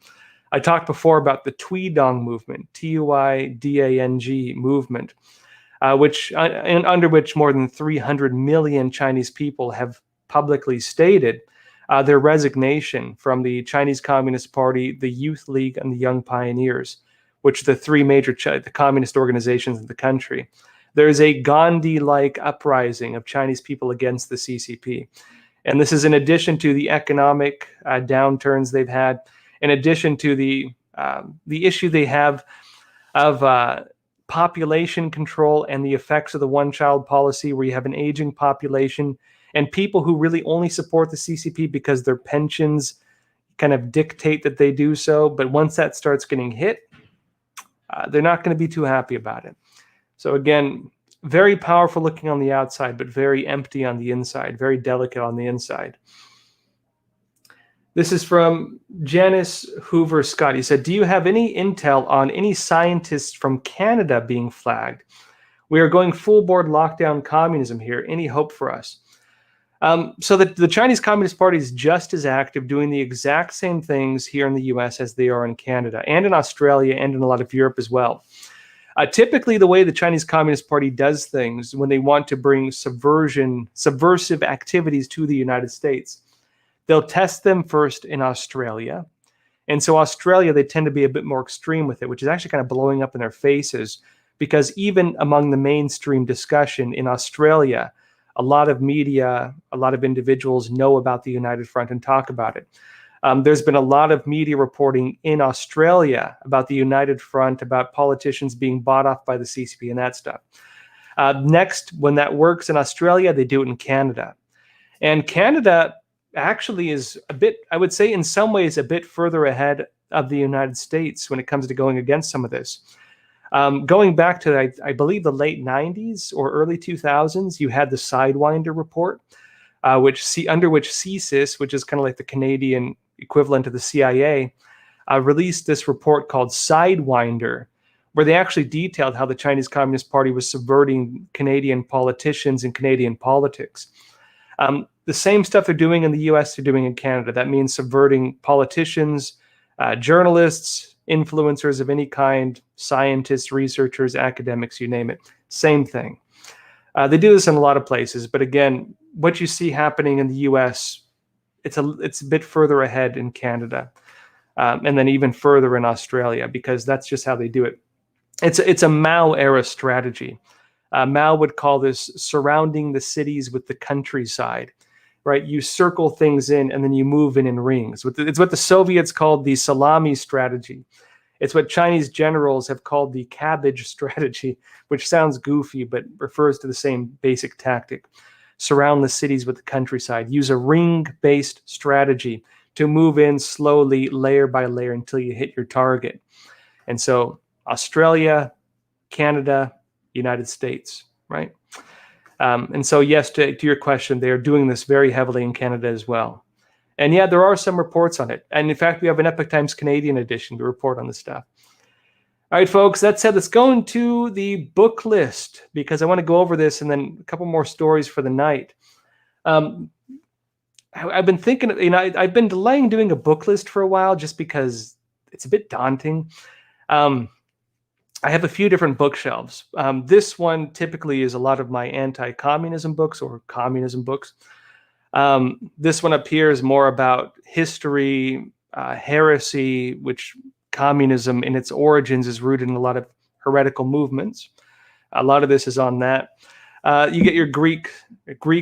I talked before about the Tuidang movement, Tuidang movement, under which more than 300 million Chinese people have publicly stated their resignation from the Chinese Communist Party, the Youth League, and the Young Pioneers, which are the three major the communist organizations in the country. There is a Gandhi-like uprising of Chinese people against the CCP. And this is in addition to the economic downturns they've had, in addition to the issue they have of population control and the effects of the one-child policy, where you have an aging population and people who really only support the CCP because their pensions kind of dictate that they do so. But once that starts getting hit, they're not going to be too happy about it. So again, very powerful looking on the outside, but very empty on the inside, very delicate on the inside. This is from Janice Hoover Scott. He said, do you have any intel on any scientists from Canada being flagged? We are going full board lockdown communism here. Any hope for us? So the Chinese Communist Party is just as active, doing the exact same things here in the US as they are in Canada and in Australia and in a lot of Europe as well. Typically, the way the Chinese Communist Party does things when they want to bring subversive activities to the United States, they'll test them first in Australia. And so Australia, they tend to be a bit more extreme with it, which is actually kind of blowing up in their faces, because even among the mainstream discussion in Australia, a lot of media, a lot of individuals know about the United Front and talk about it. There's been a lot of media reporting in Australia about the United Front, about politicians being bought off by the CCP and that stuff. Next, when that works in Australia, they do it in Canada. And Canada actually is a bit, I would say in some ways, a bit further ahead of the United States when it comes to going against some of this. Going back to, I believe, the late 90s or early 2000s, you had the Sidewinder Report, under which CSIS, which is kind of like the Canadian equivalent to the CIA, released this report called Sidewinder, where they actually detailed how the Chinese Communist Party was subverting Canadian politicians and Canadian politics. The same stuff they're doing in the US, they're doing in Canada. That means subverting politicians, journalists, influencers of any kind, scientists, researchers, academics, you name it. Same thing. They do this in a lot of places, but again, what you see happening in the US, it's a bit further ahead in Canada, and then even further in Australia, because that's just how they do it. It's a Mao era strategy. Mao would call this surrounding the cities with the countryside, right? You circle things in and then you move in rings. It's what the Soviets called the salami strategy. It's what Chinese generals have called the cabbage strategy, which sounds goofy, but refers to the same basic tactic. Surround the cities with the countryside. Use a ring-based strategy to move in slowly, layer by layer, until you hit your target. And so Australia, Canada, United States, right? And so yes, to your question, they are doing this very heavily in Canada as well. And yeah, there are some reports on it. And in fact, we have an Epoch Times Canadian edition to report on this stuff. All right, folks, that said, let's go into the book list, because I want to go over this and then a couple more stories for the night. I've been thinking, I've been delaying doing a book list for a while just because it's a bit daunting. I have a few different bookshelves. This one typically is a lot of my anti-communism books or communism books. This one up here is more about history, heresy, which communism in its origins is rooted in a lot of heretical movements. A lot of this is on that. You get your Greek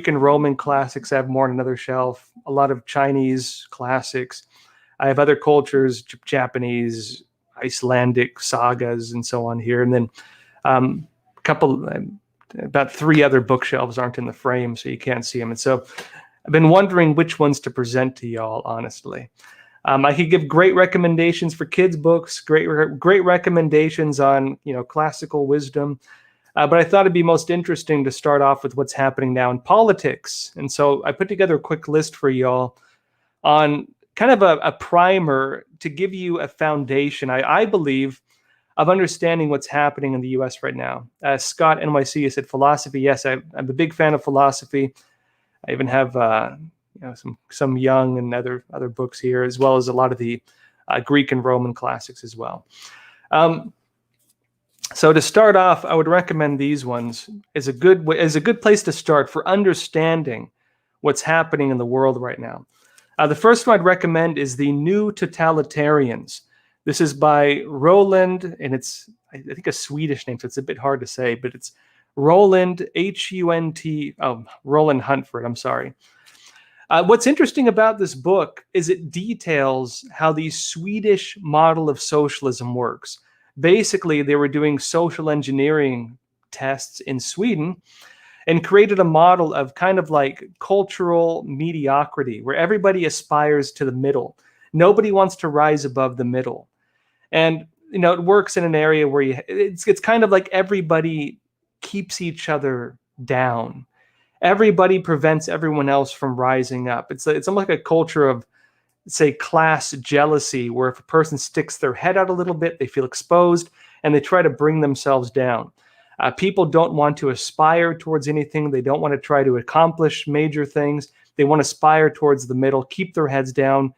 and Roman classics. I have more on another shelf. A lot of Chinese classics. I have other cultures, Japanese, Icelandic sagas, and so on here. And then about 3 other bookshelves aren't in the frame, so you can't see them. And so I've been wondering which ones to present to y'all, honestly. I could give great recommendations for kids' books, great recommendations on classical wisdom, but I thought it'd be most interesting to start off with what's happening now in politics. And so I put together a quick list for y'all on kind of a primer to give you a foundation, I believe, of understanding what's happening in the U.S. right now. Scott NYC said philosophy. Yes, I'm a big fan of philosophy. I even have some Young and other books here, as well as a lot of the Greek and Roman classics as well. So to start off, I would recommend these ones as a good place to start for understanding what's happening in the world right now. The first one I'd recommend is The New Totalitarians. This is by Roland, and it's, I think, a Swedish name, so it's a bit hard to say, but it's Roland, H-U-N-T, Roland Huntford, I'm sorry. What's interesting about this book is it details how the Swedish model of socialism works. Basically, they were doing social engineering tests in Sweden and created a model of kind of like cultural mediocrity, where everybody aspires to the middle. Nobody wants to rise above the middle. And it works in an area where it's kind of like everybody keeps each other down. Everybody prevents everyone else from rising up. It's almost like a culture of say, class jealousy, where if a person sticks their head out a little bit, they feel exposed and they try to bring themselves down. People don't want to aspire towards anything. They don't want to try to accomplish major things. They want to aspire towards the middle, keep their heads down,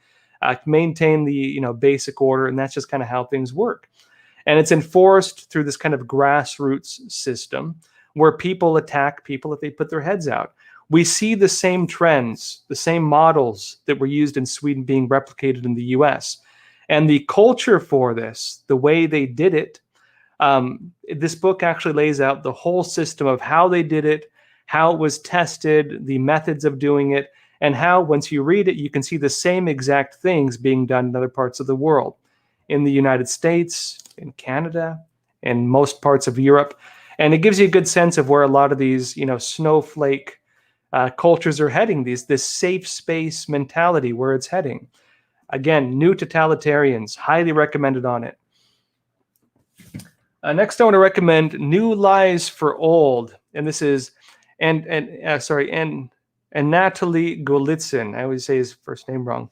maintain the basic order, and that's just kind of how things work. And it's enforced through this kind of grassroots system where people attack people if they put their heads out. We see the same trends, the same models that were used in Sweden being replicated in the US. And the culture for this, the way they did it, this book actually lays out the whole system of how they did it, how it was tested, the methods of doing it, and how once you read it, you can see the same exact things being done in other parts of the world. In the United States, in Canada, in most parts of Europe. And it gives you a good sense of where a lot of these, snowflake cultures are heading, this safe space mentality where it's heading. Again, new totalitarians, highly recommended on it. Next, I want to recommend New Lies for Old. And this is, and Natalie Golitsyn. I always say his first name wrong.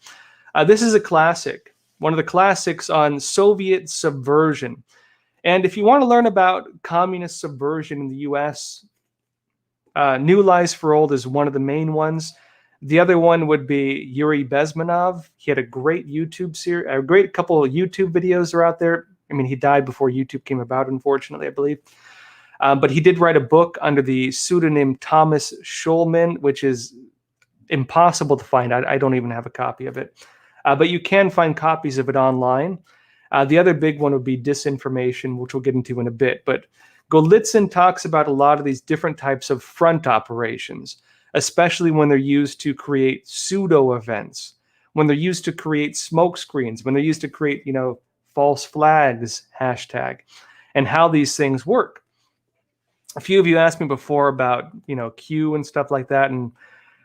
This is a classic. One of the classics on Soviet subversion. And if you want to learn about communist subversion in the US, New Lies for Old is one of the main ones. The other one would be Yuri Bezmenov. He had a great YouTube series, a great couple of YouTube videos are out there. I mean, he died before YouTube came about, unfortunately, I believe. But he did write a book under the pseudonym Thomas Schulman, which is impossible to find. I don't even have a copy of it. But you can find copies of it online. The other big one would be disinformation, which we'll get into in a bit. But Golitsyn talks about a lot of these different types of front operations, especially when they're used to create pseudo events, when they're used to create smoke screens, when they're used to create, false flags, hashtag, and how these things work. A few of you asked me before about, Q and stuff like that. And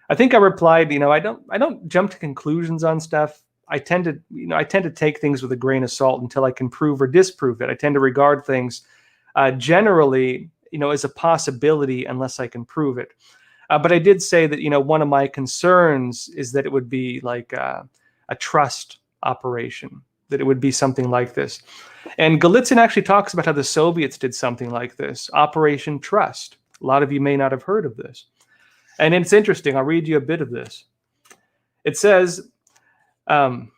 I think I replied, I don't jump to conclusions on stuff. I tend to take things with a grain of salt until I can prove or disprove it. I tend to regard things generally, as a possibility unless I can prove it. But I did say that, one of my concerns is that it would be like a trust operation, that it would be something like this. And Golitsyn actually talks about how the Soviets did something like this, Operation Trust. A lot of you may not have heard of this. And it's interesting. I'll read you a bit of this. It says, the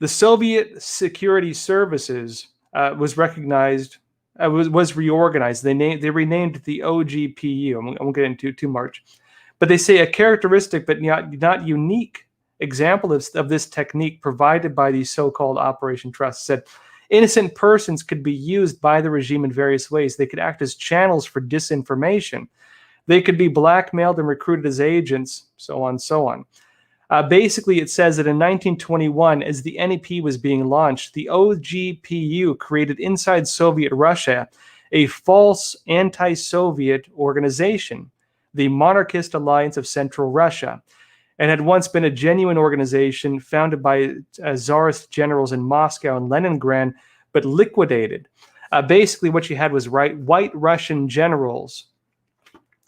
Soviet security services was recognized, was reorganized. They renamed the OGPU. I won't get into too much, but they say a characteristic but not unique example of this technique provided by the so-called Operation Trust said innocent persons could be used by the regime in various ways. They could act as channels for disinformation. They could be blackmailed and recruited as agents, so on and so on. Basically, it says that in 1921, as the NEP was being launched, the OGPU created inside Soviet Russia a false anti-Soviet organization, the Monarchist Alliance of Central Russia, and had once been a genuine organization founded by Tsarist generals in Moscow and Leningrad, but liquidated. Basically, what you had was white Russian generals.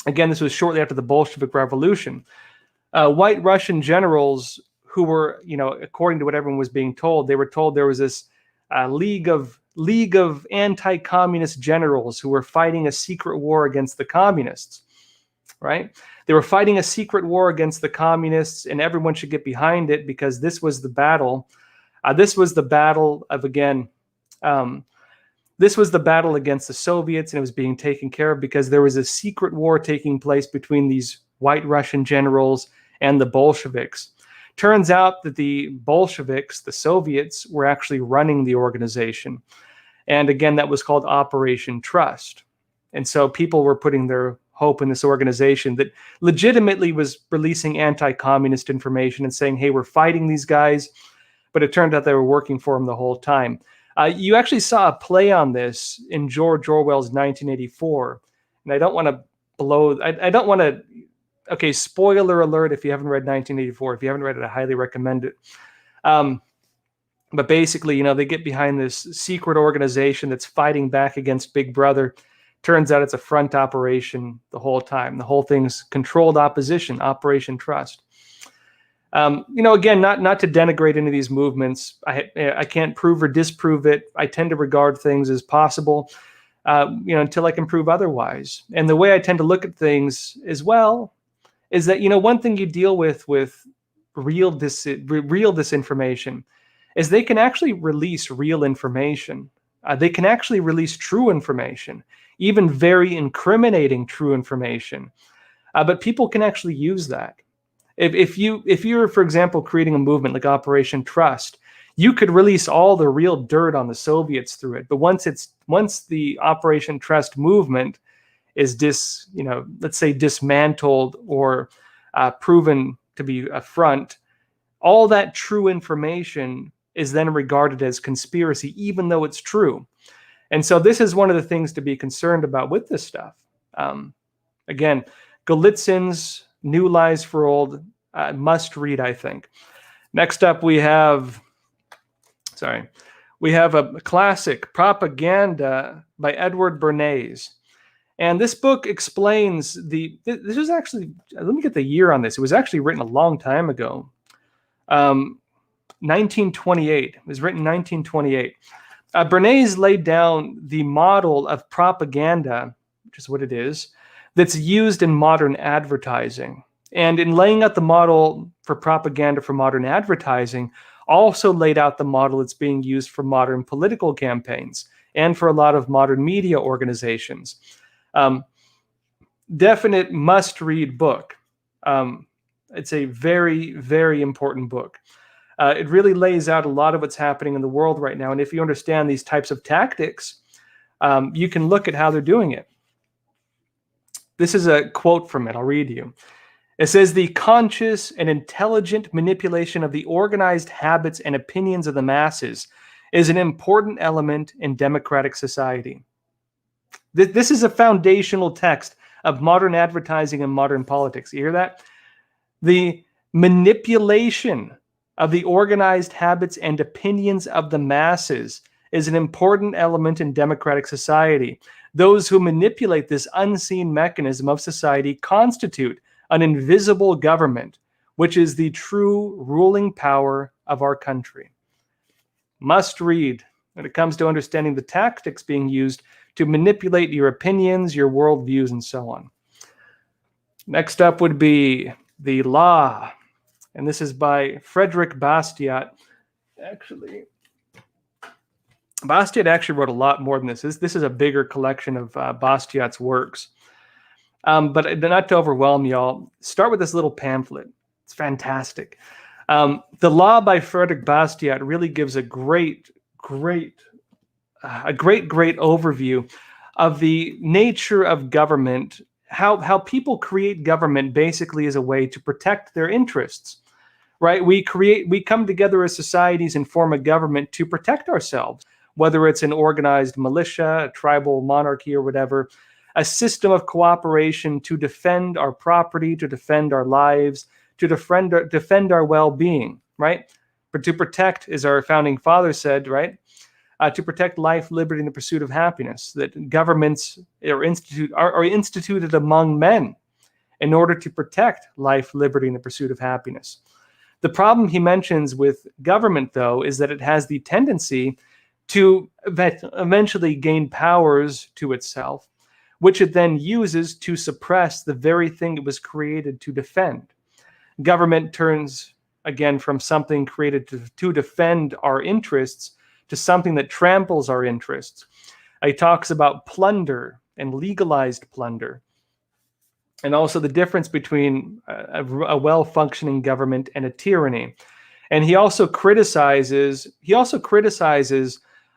Again, this was shortly after the Bolshevik Revolution. White Russian generals who were, according to what everyone was being told, they were told there was this league of anti-communist generals who were fighting a secret war against the communists, right? They were fighting a secret war against the communists, and everyone should get behind it because this was the battle. This was the battle of, this was the battle against the Soviets, and it was being taken care of because there was a secret war taking place between these white Russian generals and the Bolsheviks. Turns out that the Bolsheviks, the Soviets, were actually running the organization. And again, that was called Operation Trust. And so people were putting their hope in this organization that legitimately was releasing anti-communist information and saying, hey, we're fighting these guys. But it turned out they were working for them the whole time. You actually saw a play on this in George Orwell's 1984. And I don't want to okay, spoiler alert if you haven't read 1984. If you haven't read it, I highly recommend it. But basically, they get behind this secret organization that's fighting back against Big Brother. Turns out it's a front operation the whole time. The whole thing's controlled opposition, Operation Trust. Again, not to denigrate any of these movements. I can't prove or disprove it. I tend to regard things as possible, until I can prove otherwise. And the way I tend to look at things as well is that, one thing you deal with real disinformation is they can actually release real information. They can actually release true information, even very incriminating true information. But people can actually use that. If you're, for example, creating a movement like Operation Trust, you could release all the real dirt on the Soviets through it. But once the Operation Trust movement is let's say dismantled or proven to be a front, all that true information is then regarded as conspiracy, even though it's true. And so this is one of the things to be concerned about with this stuff. Again, Golitsyn's New Lies for Old, must read, I think. Next up, we have a classic, Propaganda by Edward Bernays. And this book explains this was actually, let me get the year on this. It was actually written a long time ago. 1928. It was written in 1928. Bernays laid down the model of propaganda, which is what it is, that's used in modern advertising. And in laying out the model for propaganda for modern advertising, also laid out the model that's being used for modern political campaigns and for a lot of modern media organizations. Definite must-read book. It's a very, very important book. It really lays out a lot of what's happening in the world right now. And if you understand these types of tactics, you can look at how they're doing it. This is a quote from it. I'll read you. It says, "The conscious and intelligent manipulation of the organized habits and opinions of the masses is an important element in democratic society." This is a foundational text of modern advertising and modern politics. You hear that? The manipulation of the organized habits and opinions of the masses is an important element in democratic society. Those who manipulate this unseen mechanism of society constitute an invisible government, which is the true ruling power of our country. Must read when it comes to understanding the tactics being used to manipulate your opinions, your worldviews, and so on. Next up would be The Law. And this is by Frederick Bastiat. Bastiat actually wrote a lot more than this. This is a bigger collection of Bastiat's works. But not to overwhelm y'all, start with this little pamphlet. It's fantastic. The Law by Frederick Bastiat really gives a great overview of the nature of government, how people create government basically as a way to protect their interests, right? We come together as societies and form a government to protect ourselves, whether it's an organized militia, a tribal monarchy, or whatever, a system of cooperation to defend our property, to defend our lives, to defend our well-being, right? But to protect, as our founding father said, right? To protect life, liberty, and the pursuit of happiness, that governments are instituted among men in order to protect life, liberty, and the pursuit of happiness. The problem he mentions with government, though, is that it has the tendency to eventually gain powers to itself, which it then uses to suppress the very thing it was created to defend. Government turns, again, from something created to defend our interests to something that tramples our interests. He talks about plunder and legalized plunder, and also the difference between a well-functioning government and a tyranny. And he also criticizes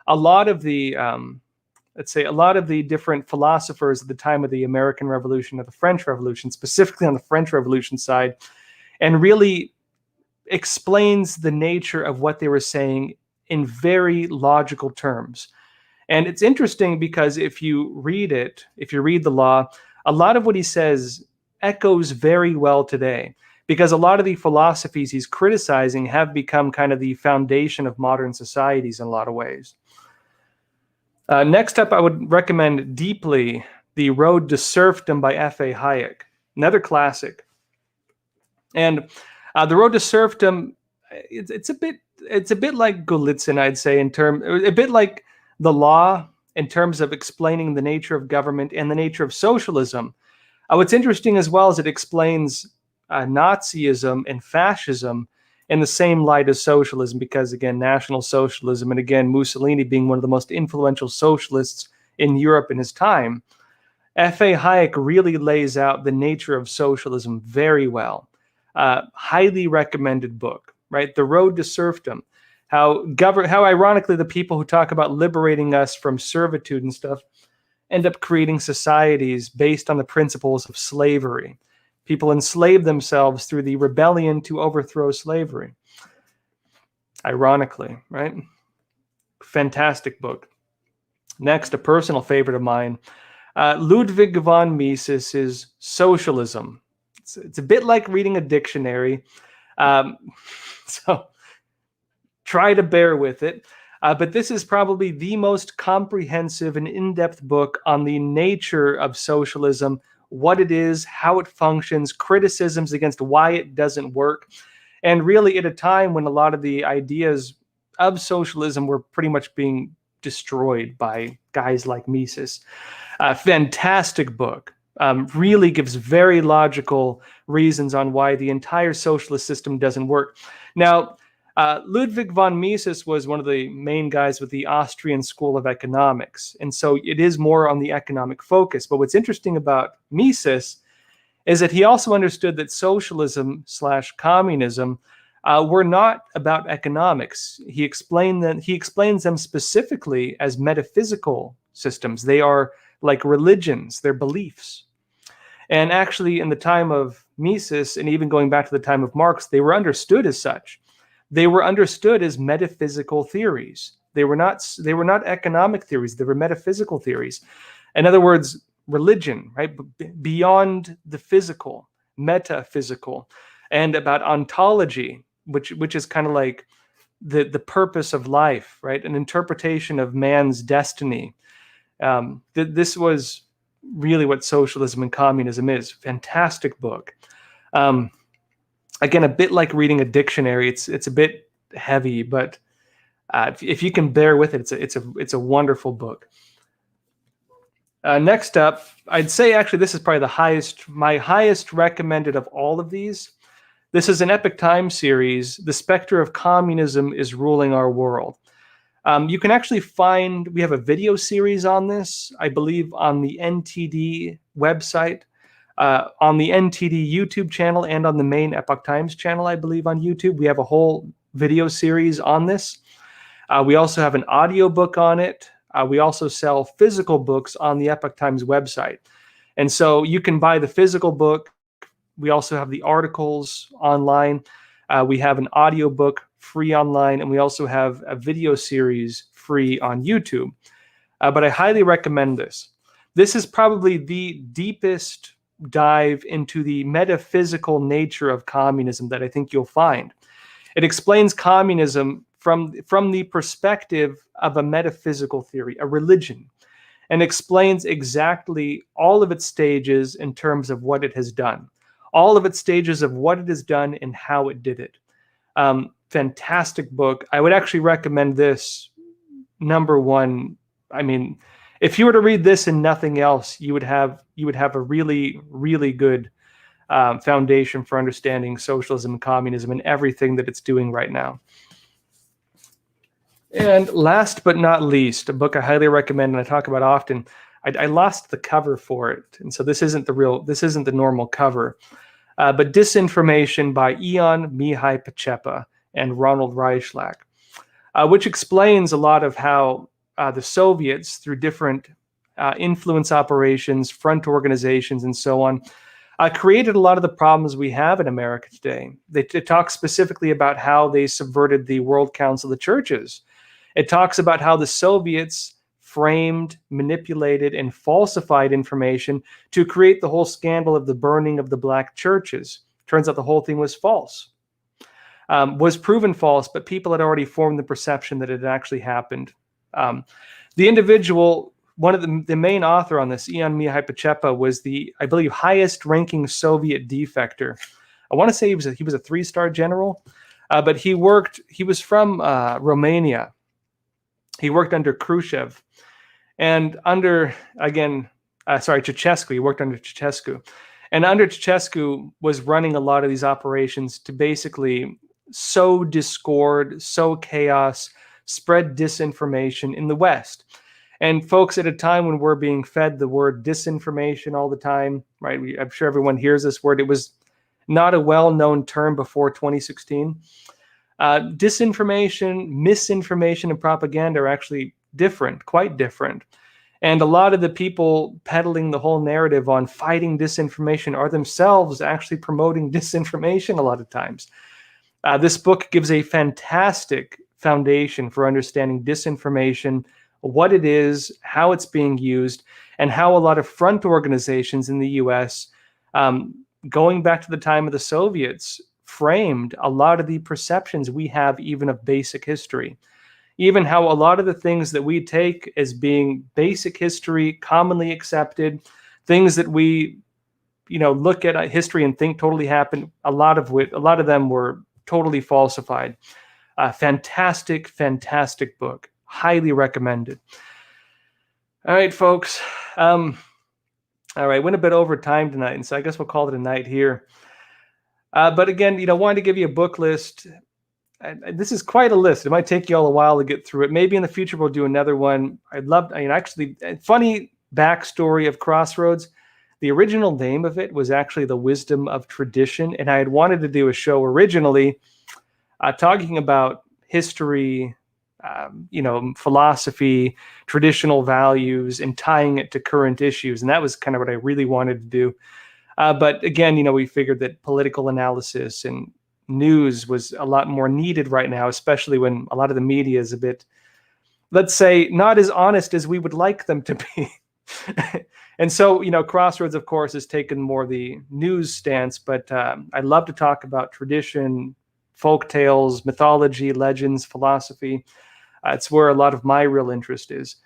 a lot of the a lot of the different philosophers at the time of the American Revolution or the French Revolution, specifically on the French Revolution side, and really explains the nature of what they were saying in very logical terms. And it's interesting because if you read The Law, a lot of what he says echoes very well today, because a lot of the philosophies he's criticizing have become kind of the foundation of modern societies in a lot of ways. Next up, I would recommend deeply The Road to Serfdom by F.A. Hayek, another classic. And The Road to Serfdom, it's a bit like Golitsyn, I'd say, a bit like The Law in terms of explaining the nature of government and the nature of socialism. What's interesting as well is it explains Nazism and fascism in the same light as socialism, because again, National Socialism, and again, Mussolini being one of the most influential socialists in Europe in his time, F.A. Hayek really lays out the nature of socialism very well. Highly recommended book, right? The Road to Serfdom. How ironically the people who talk about liberating us from servitude and stuff end up creating societies based on the principles of slavery. People enslave themselves through the rebellion to overthrow slavery. Ironically, right? Fantastic book. Next, a personal favorite of mine, Ludwig von Mises's Socialism. It's a bit like reading a dictionary, so try to bear with it. But this is probably the most comprehensive and in-depth book on the nature of socialism, what it is, how it functions, criticisms against why it doesn't work, and really at a time when a lot of the ideas of socialism were pretty much being destroyed by guys like Mises. Fantastic book. Really gives very logical reasons on why the entire socialist system doesn't work. Now, Ludwig von Mises was one of the main guys with the Austrian School of Economics, and so it is more on the economic focus. But what's interesting about Mises is that he also understood that socialism / communism were not about economics. He explains them specifically as metaphysical systems. They are like religions, they're beliefs. And actually, in the time of Mises, and even going back to the time of Marx, they were understood as such. They were understood as metaphysical theories. They were not economic theories. They were metaphysical theories. In other words, religion, right? Beyond the physical, metaphysical, and about ontology, which is kind of like the purpose of life, right? An interpretation of man's destiny. This was really what socialism and communism is. Fantastic book. Again, a bit like reading a dictionary. It's a bit heavy, but if you can bear with it, it's a wonderful book. Next up, I'd say actually this is probably my highest recommended of all of these. This is an Epoch Times series. The Spectre of Communism is Ruling Our World. You can actually we have a video series on this, I believe, on the NTD website. On the NTD YouTube channel and on the main Epoch Times channel, I believe, on YouTube. We have a whole video series on this. We also have an audio book on it. We also sell physical books on the Epoch Times website. And so you can buy the physical book. We also have the articles online. We have an audio book free online, and we also have a video series free on YouTube. But I highly recommend this. This is probably the deepest dive into the metaphysical nature of communism that I think you'll find. It explains communism from the perspective of a metaphysical theory, a religion, and explains exactly all of its stages in terms of what it has done, all of its stages of what it has done and how it did it. Fantastic book. I would actually recommend this number one. I mean, if you were to read this and nothing else, you would have a really, really good foundation for understanding socialism and communism and everything that it's doing right now. And last but not least, a book I highly recommend and I talk about often. I lost the cover for it, and so this isn't the normal cover. But Disinformation by Ion Mihai Pacepa and Ronald Reichlak, which explains a lot of how the Soviets, through different influence operations, front organizations, and so on, created a lot of the problems we have in America today. It talks specifically about how they subverted the World Council of the Churches. It talks about how the Soviets framed, manipulated, and falsified information to create the whole scandal of the burning of the black churches. Turns out the whole thing was false. Was proven false, but people had already formed the perception that it had actually happened. The individual, one of the main author on this, Ion Mihai Pacepa, was the, I believe, highest ranking Soviet defector, I want to say he was a 3-star general, but he was from Romania. He worked under Khrushchev and under, Ceausescu. He worked under Ceausescu. And under Ceausescu was running a lot of these operations to basically sow discord, sow chaos, spread disinformation in the West. And folks, at a time when we're being fed the word disinformation all the time, right? I'm sure everyone hears this word. It was not a well-known term before 2016. Disinformation, misinformation, and propaganda are actually different, quite different. And a lot of the people peddling the whole narrative on fighting disinformation are themselves actually promoting disinformation a lot of times. This book gives a fantastic foundation for understanding disinformation, what it is, how it's being used, and how a lot of front organizations in the US, going back to the time of the Soviets, framed a lot of the perceptions we have even of basic history. Even how a lot of the things that we take as being basic history, commonly accepted, things that we, look at history and think totally happened, a lot of them were totally falsified. Fantastic, fantastic book. Highly recommended. All right, folks. All right, went a bit over time tonight, and so I guess we'll call it a night here. But again, wanted to give you a book list. This is quite a list. It might take you all a while to get through it. Maybe in the future we'll do another one. Actually, funny backstory of Crossroads. The original name of it was actually The Wisdom of Tradition, and I had wanted to do a show originally talking about history, philosophy, traditional values, and tying it to current issues. And that was kind of what I really wanted to do. But again, we figured that political analysis and news was a lot more needed right now, especially when a lot of the media is a bit, let's say, not as honest as we would like them to be. And so, Crossroads, of course, has taken more the news stance, but I love to talk about tradition, folk tales, mythology, legends, philosophy. It's where a lot of my real interest is.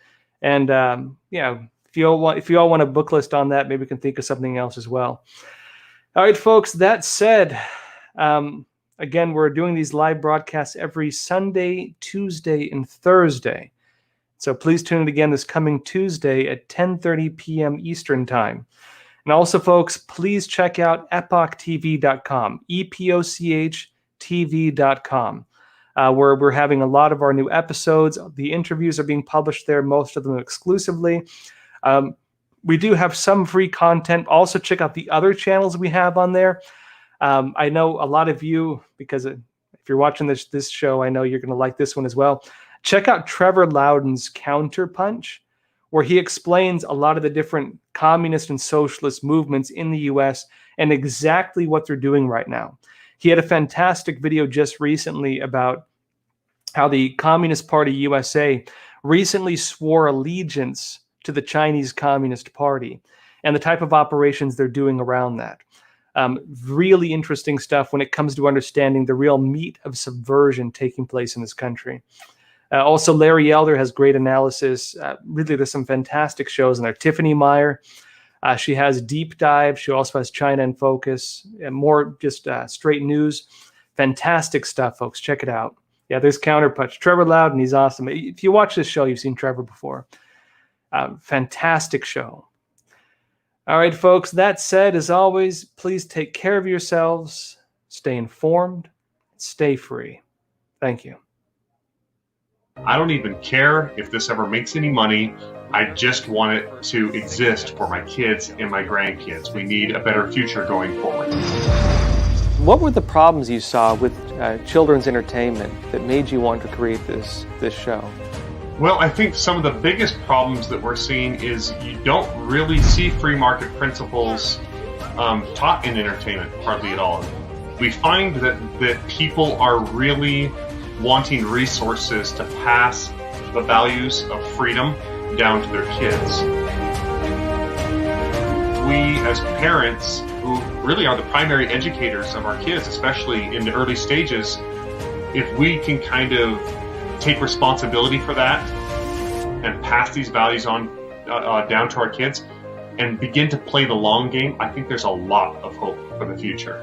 And if you all want a book list on that, maybe we can think of something else as well. All right, folks, that said, again, we're doing these live broadcasts every Sunday, Tuesday, and Thursday. So please tune in again this coming Tuesday at 10:30 p.m. Eastern Time. And also, folks, please check out EpochTV.com, EpochTV.com, where we're having a lot of our new episodes. The interviews are being published there, most of them exclusively. We do have some free content. Also, check out the other channels we have on there. I know a lot of you, because if you're watching this show, I know you're going to like this one as well. Check out Trevor Loudon's Counterpunch, where he explains a lot of the different communist and socialist movements in the US and exactly what they're doing right now. He had a fantastic video just recently about how the Communist Party USA recently swore allegiance to the Chinese Communist Party and the type of operations they're doing around that. Really interesting stuff when it comes to understanding the real meat of subversion taking place in this country. Also, Larry Elder has great analysis. Really, there's some fantastic shows in there. Tiffany Meyer, she has Deep Dive. She also has China in Focus, and more just straight news. Fantastic stuff, folks. Check it out. Yeah, there's Counterpunch. Trevor Loudon, he's awesome. If you watch this show, you've seen Trevor before. Fantastic show. All right, folks, that said, as always, please take care of yourselves, stay informed, stay free. Thank you. I don't even care if this ever makes any money. I just want it to exist for my kids and my grandkids. We need a better future going forward. What were the problems you saw with children's entertainment that made you want to create this show? Well, I think some of the biggest problems that we're seeing is you don't really see free market principles taught in entertainment hardly at all. We find that people are really wanting resources to pass the values of freedom down to their kids. We as parents, who really are the primary educators of our kids, especially in the early stages, if we can kind of take responsibility for that and pass these values on down to our kids and begin to play the long game, I think there's a lot of hope for the future.